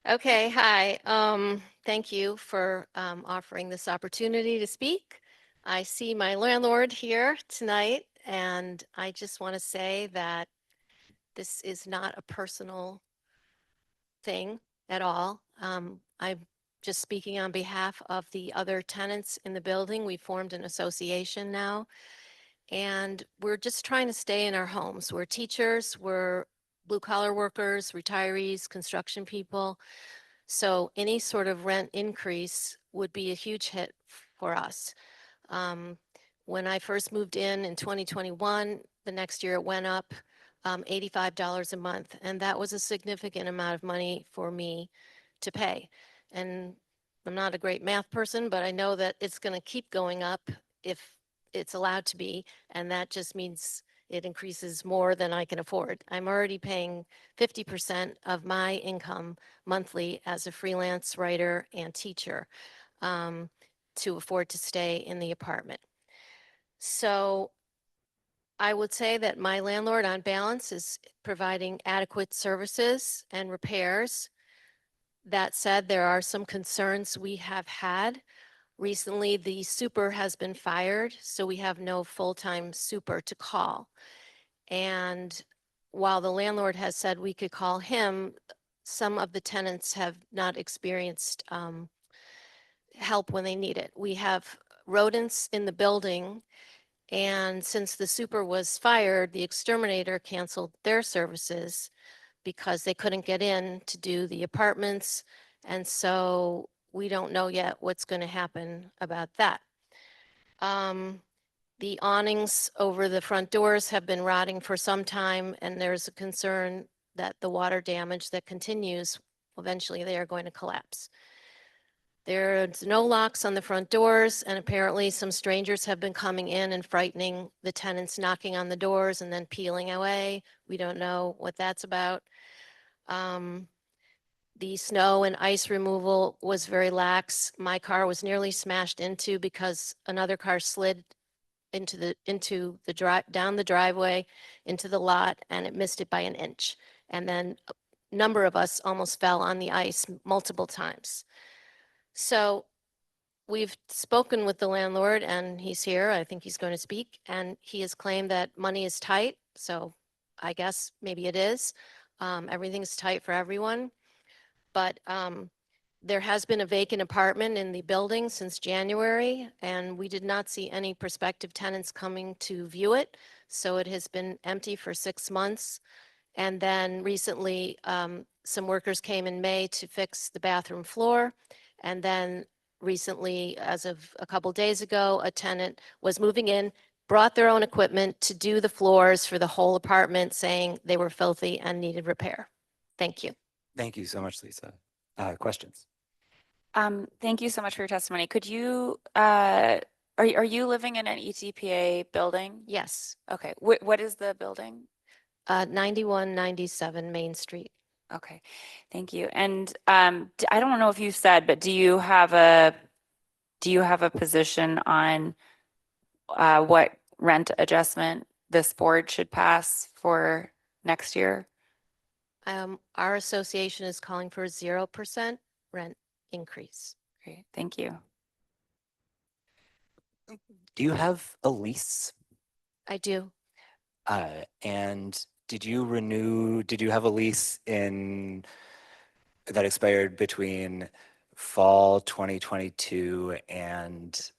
Okay, hi. Thank you for offering this opportunity to speak. I see my landlord here tonight, and I just want to say that This is not a personal thing at all. I'm just speaking on behalf of the other tenants in the building. We formed an association now, and we're just trying to stay in our homes. We're teachers, we're blue collar workers, retirees, construction people. So any sort of rent increase would be a huge hit for us. Um, When I first moved in 2021, the next year it went up $85 a month, and that was a significant amount of money for me to pay. And I'm not a great math person, but I know that it's going to keep going up if it's allowed to be, and that just means it increases more than I can afford. I'm already paying 50% of my income monthly as a freelance writer and teacher to afford to stay in the apartment. So I would say that my landlord on balance is providing adequate services and repairs. That said, there are some concerns we have had. Recently, the super has been fired, so we have no full-time super to call. And while the landlord has said we could call him, some of the tenants have not experienced help when they need it. We have rodents in the building, and since the super was fired, the exterminator canceled their services because they couldn't get in to do the apartments. And so we don't know yet what's going to happen about that. The awnings over the front doors have been rotting for some time, and there's a concern that the water damage that continues, eventually they are going to collapse. There's no locks on the front doors, and apparently some strangers have been coming in and frightening the tenants, knocking on the doors and then peeling away. We don't know what that's about. The snow and ice removal was very lax. My car was nearly smashed into because another car slid into the drive, down the driveway, into the lot, and it missed it by an inch. And then a number of us almost fell on the ice multiple times. So we've spoken with the landlord, and he's here. I think he's going to speak, and he has claimed that money is tight. So I guess maybe it is. Everything's tight for everyone. But there has been a vacant apartment in the building since January, and we did not see any prospective tenants coming to view it. So it has been empty for 6 months. And then recently, some workers came in May to fix the bathroom floor. And then recently, as of a couple days ago, a tenant was moving in, brought their own equipment to do the floors for the whole apartment, saying they were filthy and needed repair. Thank you. Thank you so much, Lisa. Questions? Thank you so much for your testimony. Could you, are you living in an ETPA building? Yes, Okay, what is the building? 9197 Main Street. Okay, thank you. And I don't know if you said, but do you have a position on what rent adjustment this board should pass for next year? Our association is calling for a 0% rent increase. Great, thank you. Do you have a lease? I do. And did you have a lease that expired between fall 2022 and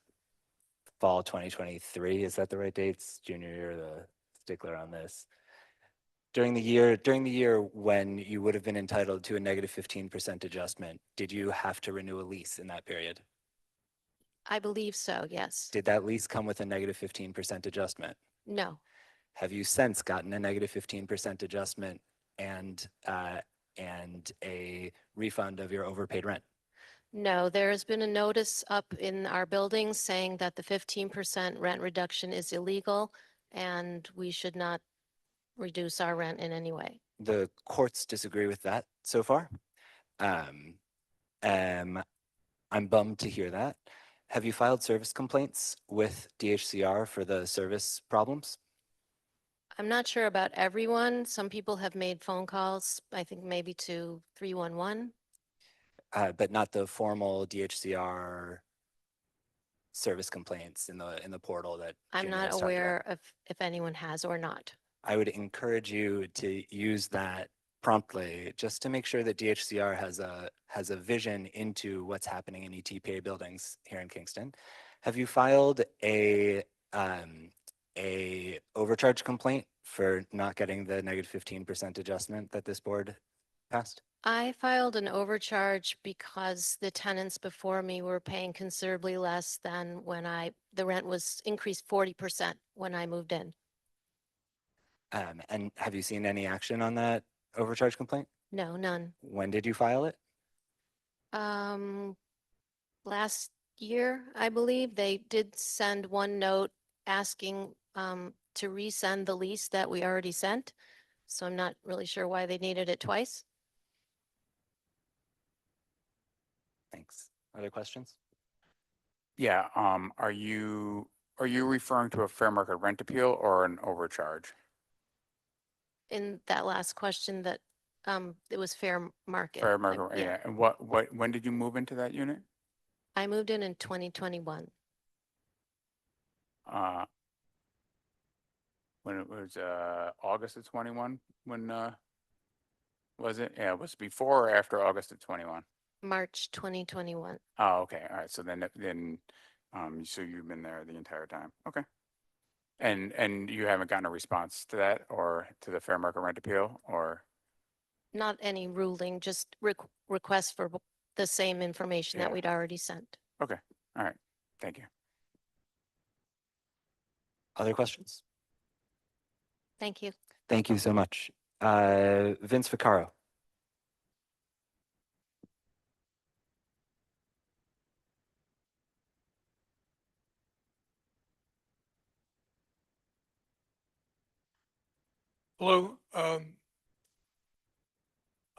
fall 2023? Is that the right dates? Junior, you're the stickler on this. During the year when you would have been entitled to a negative 15% adjustment, did you have to renew a lease in that period? I believe so, yes. Did that lease come with a negative 15% adjustment? No, Have you since gotten a negative 15% adjustment and a refund of your overpaid rent? no, there has been a notice up in our building saying that the 15% rent reduction is illegal and we should not reduce our rent in any way. The courts disagree with that so far. I'm bummed to hear that. Have you filed service complaints with DHCR for the service problems? I'm not sure about everyone. Some people have made phone calls, I think maybe to 311. But not the formal DHCR service complaints in the portal that I'm Junior not has talked about. aware of if anyone has or not. I would encourage you to use that promptly, just to make sure that DHCR has a vision into what's happening in ETPA buildings here in Kingston. Have you filed a overcharge complaint for not getting the -15% adjustment that this board passed? I filed an overcharge because the tenants before me were paying considerably less than when the rent was increased 40% when I moved in. And have you seen any action on that overcharge complaint? No, none. When did you file it? Last year, I believe, they did send one note asking to resend the lease that we already sent. So I'm not really sure why they needed it twice. Thanks. Other questions? Yeah, are you referring to a fair market rent appeal or an overcharge? In that last question that it was fair market. Fair market, yeah. And when did you move into that unit? I moved in 2021. When it was August of 21, when was it? Yeah, it was before or after August of 21? March 2021. Oh, okay, all right. So then so you've been there the entire time. Okay. And you haven't gotten a response to that or to the fair market rent appeal or? Not any ruling, just requests for the same information that Yeah. we'd already sent. Okay, all right. Thank you. Other questions? Thank you. Thank you so much. Vince Vaccaro. Hello.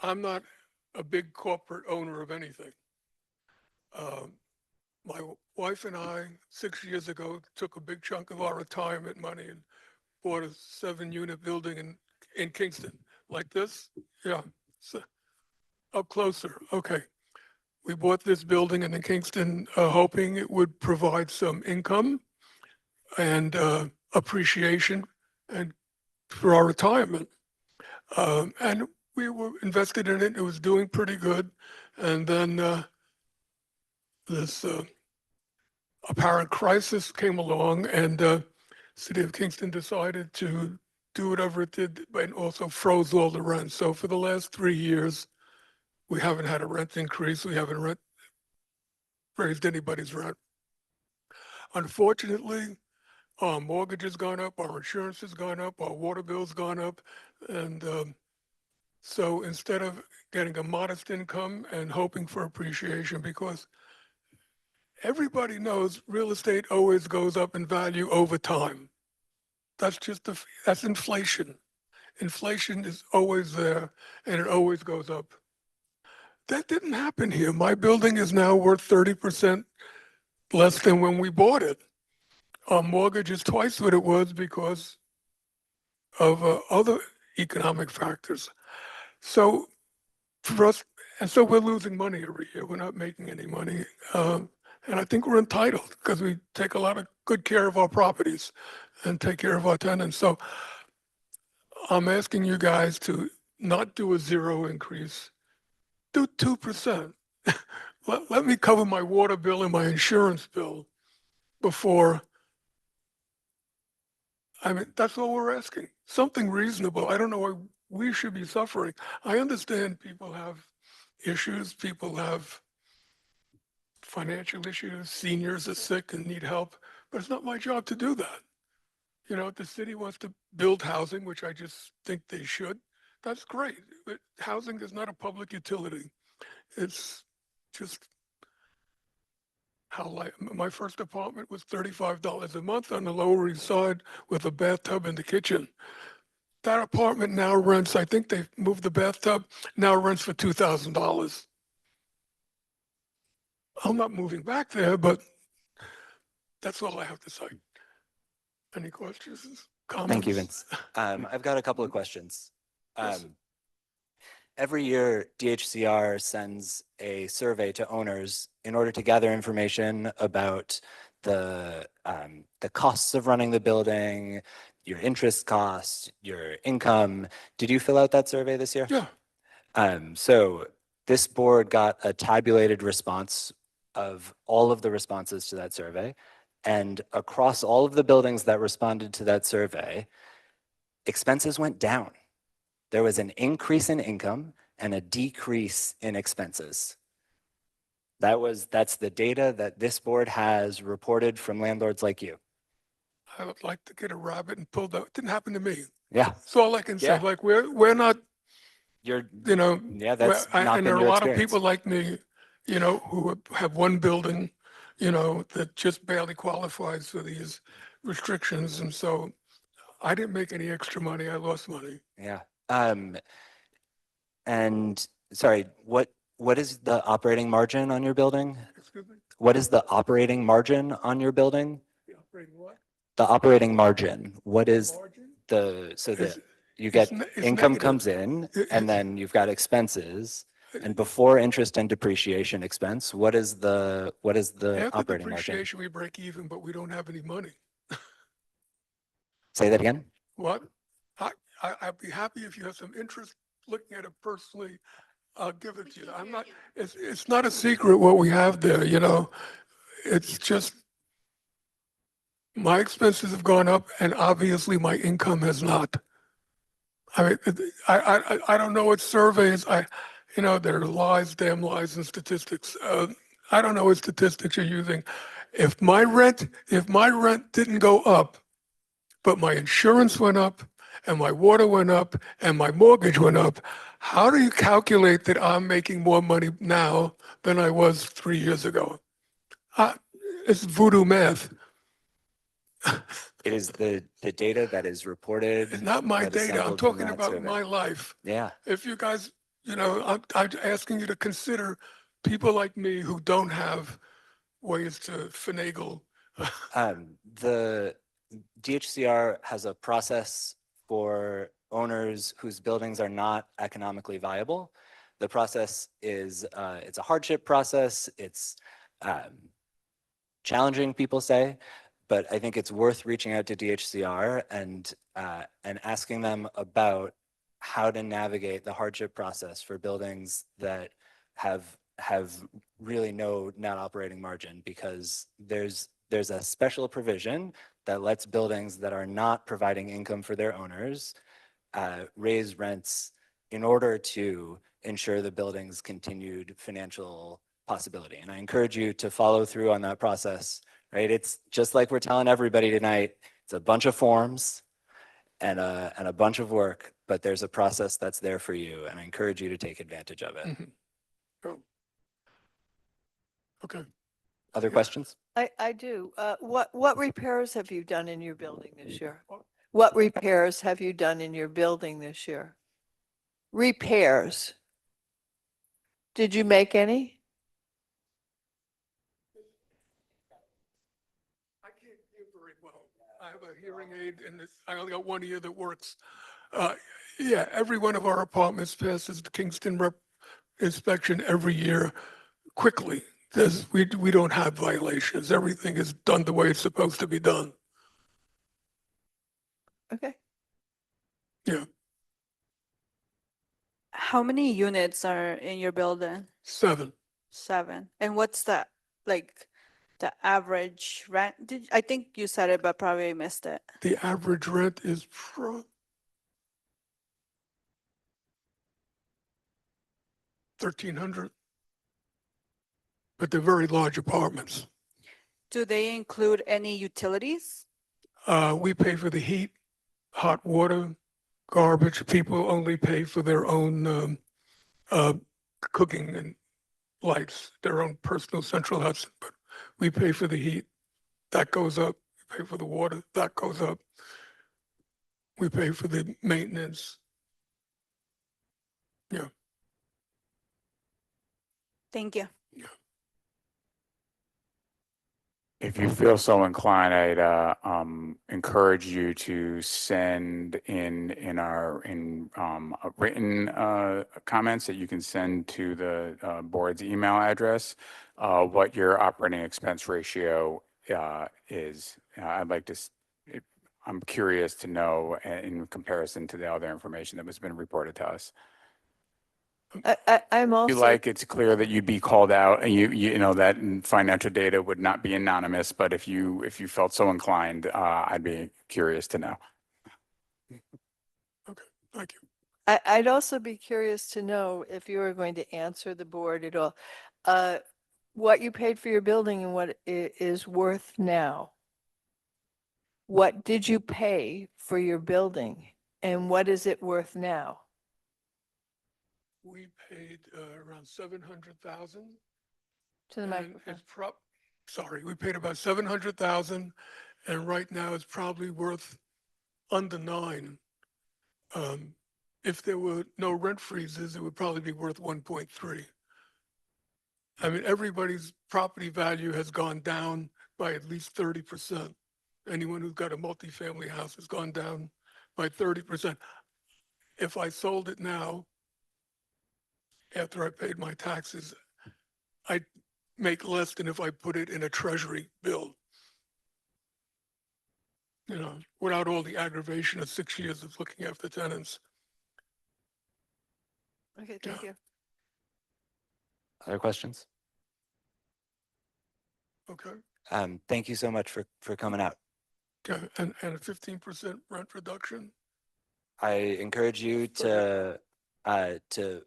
I'm not a big corporate owner of anything. My wife and I, 6 years ago, took a big chunk of our retirement money and bought a 7-unit building in Kingston, like this. Yeah, so up closer. Okay. We bought this building in Kingston, hoping it would provide some income and appreciation and for our retirement. And we were invested in it. It was doing pretty good. And then this apparent crisis came along, and City of Kingston decided to do whatever it did, and also froze all the rent. So for the last 3 years, we haven't had a rent increase. We haven't raised anybody's rent. Unfortunately, our mortgage has gone up, our insurance has gone up, our water bill's gone up, and so instead of getting a modest income and hoping for appreciation, because everybody knows real estate always goes up in value over time. That's just that's inflation. Inflation is always there and it always goes up. That didn't happen here. My building is now worth 30% less than when we bought it. Our mortgage is twice what it was because of other economic factors. So for us, and so we're losing money every year. We're not making any money. And I think we're entitled because we take a lot of good care of our properties and take care of our tenants. So I'm asking you guys to not do a 0 increase, do 2%. Let me cover my water bill and my insurance bill before. I mean, that's all we're asking. Something reasonable. I don't know why we should be suffering. I understand people have issues, people have financial issues, seniors are sick and need help, but it's not my job to do that. You know, if the city wants to build housing, which I just think they should, that's great. But housing is not a public utility. It's just how my first apartment was $35 a month on the Lower East Side with a bathtub in the kitchen. That apartment now rents, I think they've moved the bathtub, now rents for $2,000. I'm not moving back there, but that's all I have to say. Any questions, comments? Thank you, Vince. I've got a couple of questions. Yes. Every year, DHCR sends a survey to owners in order to gather information about the costs of running the building, your interest costs, your income. Did you fill out that survey this year? Yeah, So this board got a tabulated response of all of the responses to that survey. And across all of the buildings that responded to that survey, expenses went down. There was an increase in income and a decrease in expenses. That's the data that this board has reported from landlords like you. I would like to get a rabbit and pull that. It didn't happen to me. Yeah, That's all I can say. Yeah. Like we're not, you're, you know, yeah, that's not and been there are a your lot of experience. people like me, you know, who have one building, you know, that just barely qualifies for these restrictions. And so I didn't make any extra money. I lost money. Yeah. And sorry, what is the operating margin on your building? Excuse me? What is the operating margin on your building? The operating what? The operating margin. What is Margin? so It's- that you get it's income negative. comes in It- and then you've got expenses, and before interest and depreciation expense, what is the After operating margin? depreciation, we break even, but we don't have any money. Say that again. What? I'd be happy if you have some interest looking at it personally. I'll give it to you. I'm not, it's not a secret what we have there, you know? It's just, my expenses have gone up and obviously my income has not. I mean, I don't know what surveys, you know, there are lies, damn lies and statistics. I don't know what statistics you're using. If my rent didn't go up, but my insurance went up and my water went up and my mortgage went up, how do you calculate that I'm making more money now than I was 3 years ago? It's voodoo math. It is the data that is reported. It's not my that is data. I'm sampled from talking that about survey. my life. Yeah. If you guys, you know, I'm asking you to consider people like me who don't have ways to finagle. The DHCR has a process for owners whose buildings are not economically viable. The process is it's a hardship process. It's challenging, people say, but I think it's worth reaching out to DHCR and asking them about how to navigate the hardship process for buildings that have really no net operating margin, because there's a special provision that lets buildings that are not providing income for their owners raise rents in order to ensure the building's continued financial possibility. And I encourage you to follow through on that process, right? It's just like we're telling everybody tonight, it's a bunch of forms and a bunch of work, but there's a process that's there for you, and I encourage you to take advantage of it. Mhm. Oh. Okay. Other questions? I do. What repairs have you done in your building this year? What repairs have you done in your building this year? Repairs. Did you make any? I can't hear very well. I have a hearing aid and I only got one ear that works. Yeah, every one of our apartments passes the Kingston inspection every year quickly. We don't have violations. Everything is done the way it's supposed to be done. Okay. Yeah, How many units are in your building? 7. 7. And what's the, like, the average rent? I think you said it, but probably I missed it. The average rent is $1,300. But they're very large apartments. Do they include any utilities? We pay for the heat, hot water, garbage. People only pay for their own cooking and lights, their own personal central Hudson. But we pay for the heat. That goes up. We pay for the water. That goes up. We pay for the maintenance. Yeah. Thank you. If you feel so inclined, I'd encourage you to send in written comments that you can send to the board's email address what your operating expense ratio is. I'd like to I'm curious to know in comparison to the other information that has been reported to us. I'm You also, like, it's clear that you'd be called out and you know, that financial data would not be anonymous, but if you felt so inclined, I'd be curious to know. Okay, thank you. I'd also be curious to know if you were going to answer the board at all, what you paid for your building and what it is worth now. What did you pay for your building and what is it worth now? We paid around 700,000. To the And microphone. it's sorry, we paid about 700,000 and right now it's probably worth under 9. If there were no rent freezes, it would probably be worth 1.3. I mean, everybody's property value has gone down by at least 30%. Anyone who's got a multifamily house has gone down by 30%. If I sold it now, after I paid my taxes, I'd make less than if I put it in a treasury bill. You know, without all the aggravation of 6 years of looking after tenants. Okay, thank you. Other questions? Okay. Thank you so much for coming out. Okay. And a 15% rent reduction. I encourage you to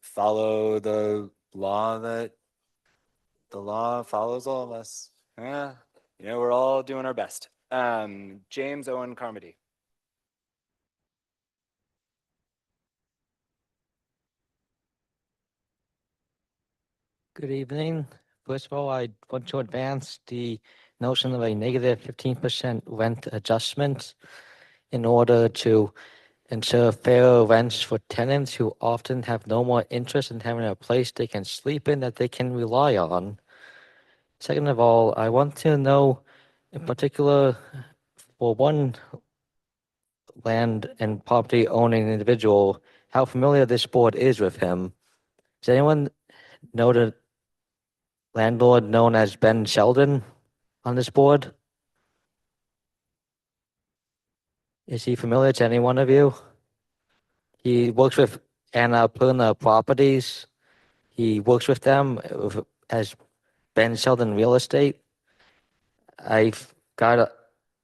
follow the law that the law follows all of us. Yeah, you know, we're all doing our best. James Owen Carmody. Good evening. First of all, I want to advance the notion of a negative 15% rent adjustment in order to ensure fairer rents for tenants who often have no more interest in having a place they can sleep in that they can rely on. Second of all, I want to know in particular for one land and property owning individual, how familiar this board is with him. Does anyone know the landlord known as Ben Sheldon on this board? Is he familiar to any one of you? He works with Annapurna Properties. He works with them as Ben Sheldon Real Estate. I've got a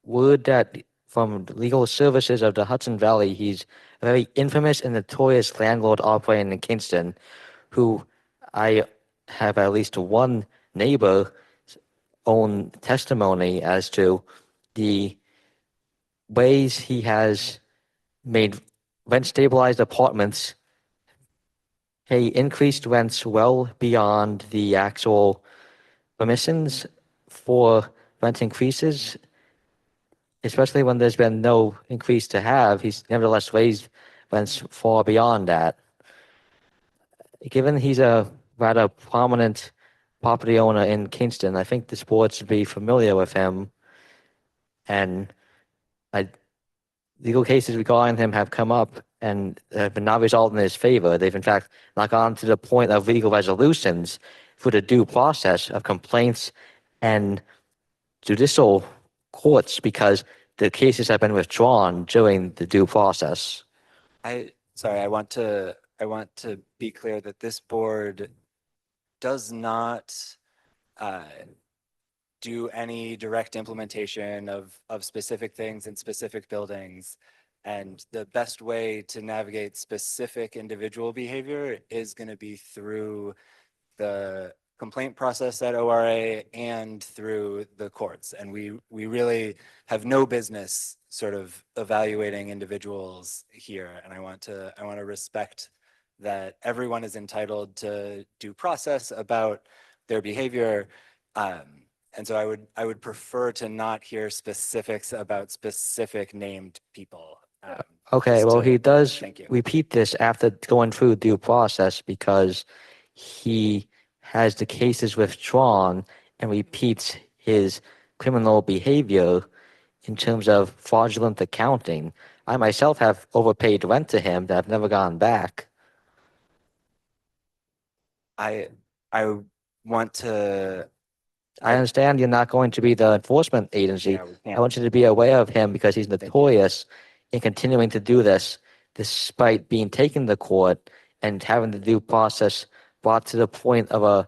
word that from legal services of the Hudson Valley, he's a very infamous and notorious landlord operating in Kingston, who I have at least one neighbor own testimony as to the ways he has made rent stabilized apartments pay increased rents well beyond the actual permissions for rent increases, especially when there's been no increase to have. He's nevertheless raised rents far beyond that. Given he's a rather prominent property owner in Kingston, I think this board should be familiar with him. And legal cases regarding him have come up and have been not resolved in his favor. They've in fact not gone to the point of legal resolutions for the due process of complaints and judicial courts because the cases have been withdrawn during the due process. Sorry, I want to be clear that this board does not do any direct implementation of specific things in specific buildings. And the best way to navigate specific individual behavior is going to be through the complaint process at ORA and through the courts. And we really have no business sort of evaluating individuals here. And I want to respect that everyone is entitled to due process about their behavior. And so I would prefer to not hear specifics about specific named people. Okay, well, he does thank you. repeat this after going through due process because he has the cases withdrawn and repeats his criminal behavior in terms of fraudulent accounting. I myself have overpaid rent to him that I've never gone back. I want to I understand you're not going to be the enforcement agency. Yeah, we I can't. want you to be aware of him because he's you. notorious in continuing to do this despite being taken to court and having the due process brought to the point of a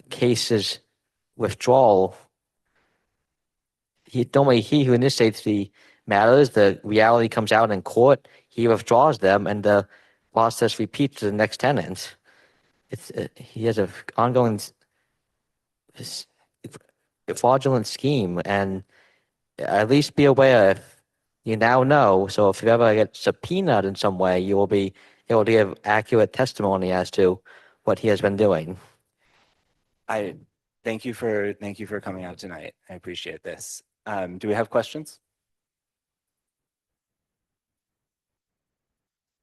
case's withdrawal. Normally he who initiates the matters, the reality comes out in court, he withdraws them, and the process repeats to the next tenant. He has a ongoing s- fraudulent scheme, and at least be aware if you now know. So if you ever get subpoenaed in some way, you will be able to give accurate testimony as to what he has been doing. I thank you for coming out tonight. I appreciate this. Do we have questions?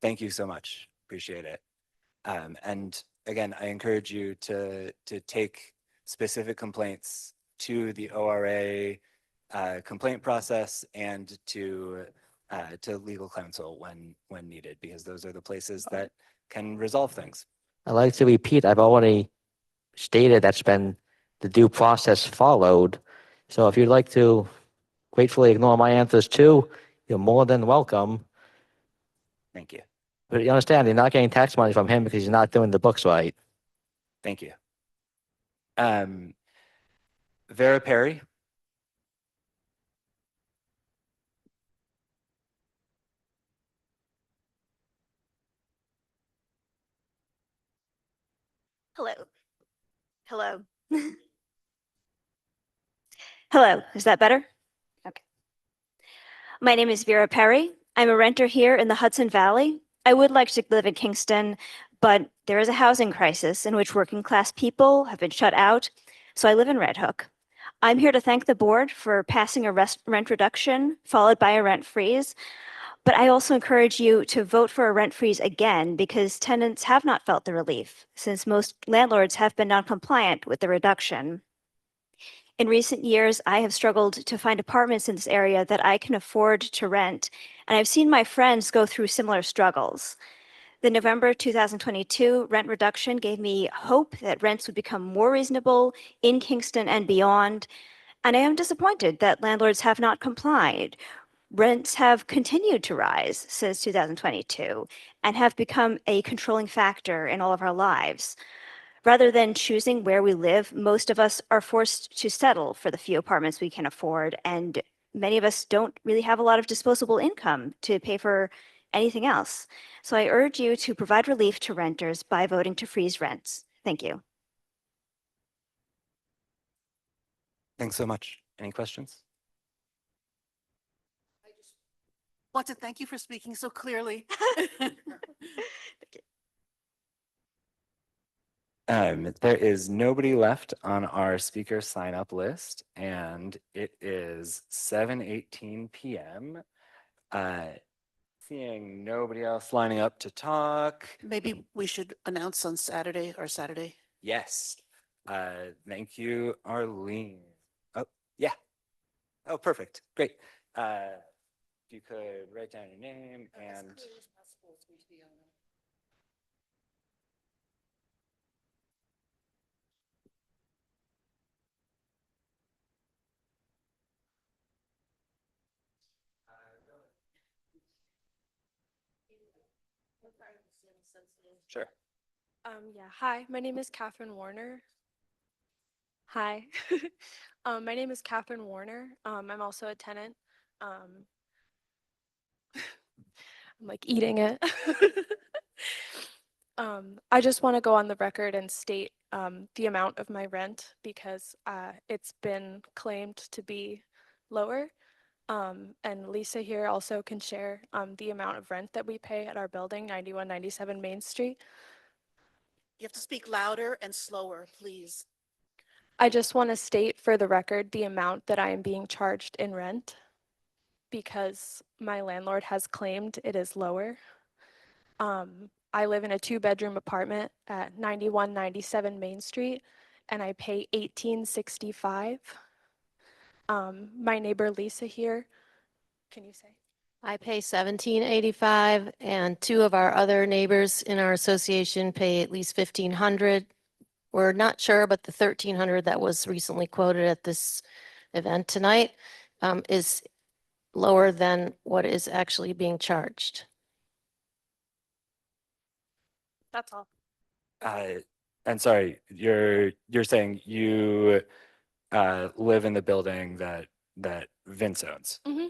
Thank you so much. Appreciate it. And again, I encourage you to take specific complaints to the ORA complaint process and to legal counsel when needed, because those are the places that can resolve things. I'd like to repeat, I've already stated that's been the due process followed. So if you'd like to gratefully ignore my answers too, you're more than welcome. Thank you. But you understand, you're not getting tax money from him because he's not doing the books right. Thank you. Vera Perry. Hello. Hello. Hello. Is that better? Okay. My name is Vera Perry. I'm a renter here in the Hudson Valley. I would like to live in Kingston, but there is a housing crisis in which working class people have been shut out, so I live in Red Hook. I'm here to thank the board for passing a rent reduction followed by a rent freeze, but I also encourage you to vote for a rent freeze again because tenants have not felt the relief since most landlords have been non-compliant with the reduction. In recent years, I have struggled to find apartments in this area that I can afford to rent, and I've seen my friends go through similar struggles. The November 2022 rent reduction gave me hope that rents would become more reasonable in Kingston and beyond, and I am disappointed that landlords have not complied. Rents have continued to rise since 2022 and have become a controlling factor in all of our lives. Rather than choosing where we live, most of us are forced to settle for the few apartments we can afford, and many of us don't really have a lot of disposable income to pay for anything else. So I urge you to provide relief to renters by voting to freeze rents. Thank you. Thanks so much. Any questions? I just want to thank you for speaking so clearly. There is nobody left on our speaker sign up list, and it is 7:18 p.m. Seeing nobody else lining up to talk. Maybe we should announce on Saturday. Yes. Thank you, Arlene. Oh, yeah. Oh, perfect. Great. If you could write down your name and. Sure. Yeah, hi, my name is Catherine Warner. Hi. My name is Catherine Warner. I'm also a tenant. I'm like eating it. I just want to go on the record and state the amount of my rent because it's been claimed to be lower. And Lisa here also can share the amount of rent that we pay at our building, 9197 Main Street. You have to speak louder and slower, please. I just want to state for the record the amount that I am being charged in rent because my landlord has claimed it is lower. I live in a 2-bedroom apartment at 9197 Main Street and I pay $18.65. My neighbor Lisa here, can you say? I pay $17.85, and two of our other neighbors in our association pay at least $1,500. we're not sure, but the 1,300 that was recently quoted at this event tonight is lower than what is actually being charged. That's all. And sorry, you're saying you live in the building that Vince owns. Mm-hmm.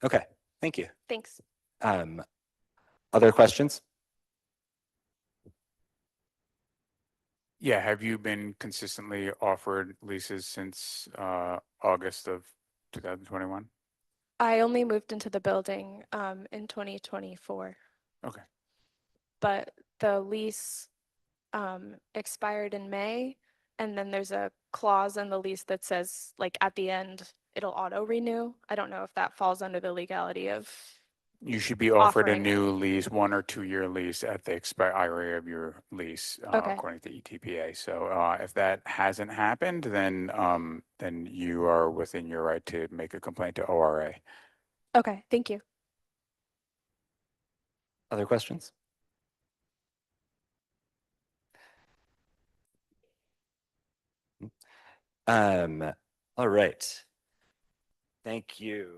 Okay, thank you. Thanks. Other questions? Yeah, have you been consistently offered leases since August of 2021? I only moved into the building in 2024, Okay. but the lease expired in May, and then there's a clause in the lease that says, like, at the end, it'll auto renew. I don't know if that falls under the legality of You should be offered a offering it. new lease, 1 or 2 year lease at the expiry of your lease, Okay. according to ETPA. So if that hasn't happened, then you are within your right to make a complaint to ORA. Okay, thank you. Other questions? All right. Thank you.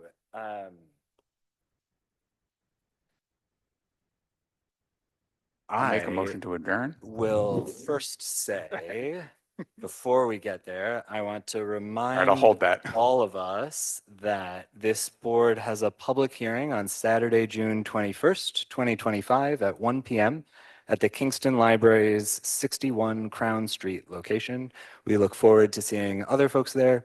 Make a motion to adjourn. Will first say, before we get there, I want to All right, remind I'll hold that. all of us that this board has a public hearing on Saturday, June 21st, 2025 at 1 p.m. at the Kingston Library's 61 Crown Street location. We look forward to seeing other folks there.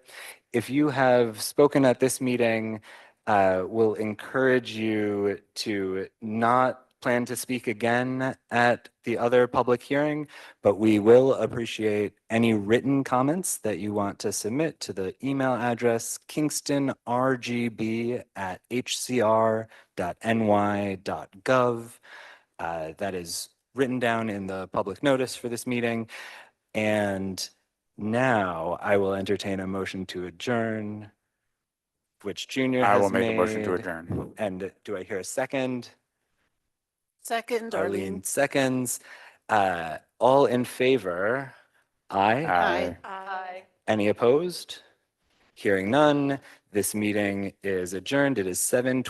If you have spoken at this meeting, we'll encourage you to not plan to speak again at the other public hearing, but we will appreciate any written comments that you want to submit to the email address kingstonrgb@hcr.ny.gov. That is written down in the public notice for this meeting. And now I will entertain a motion to adjourn, which Junior I has will make a motion to made. adjourn. And do I hear a second? Second, Arlene Arlene. seconds. All in favor? Aye. Aye. Aye. Any opposed? Hearing none, this meeting is adjourned. It is 7:20.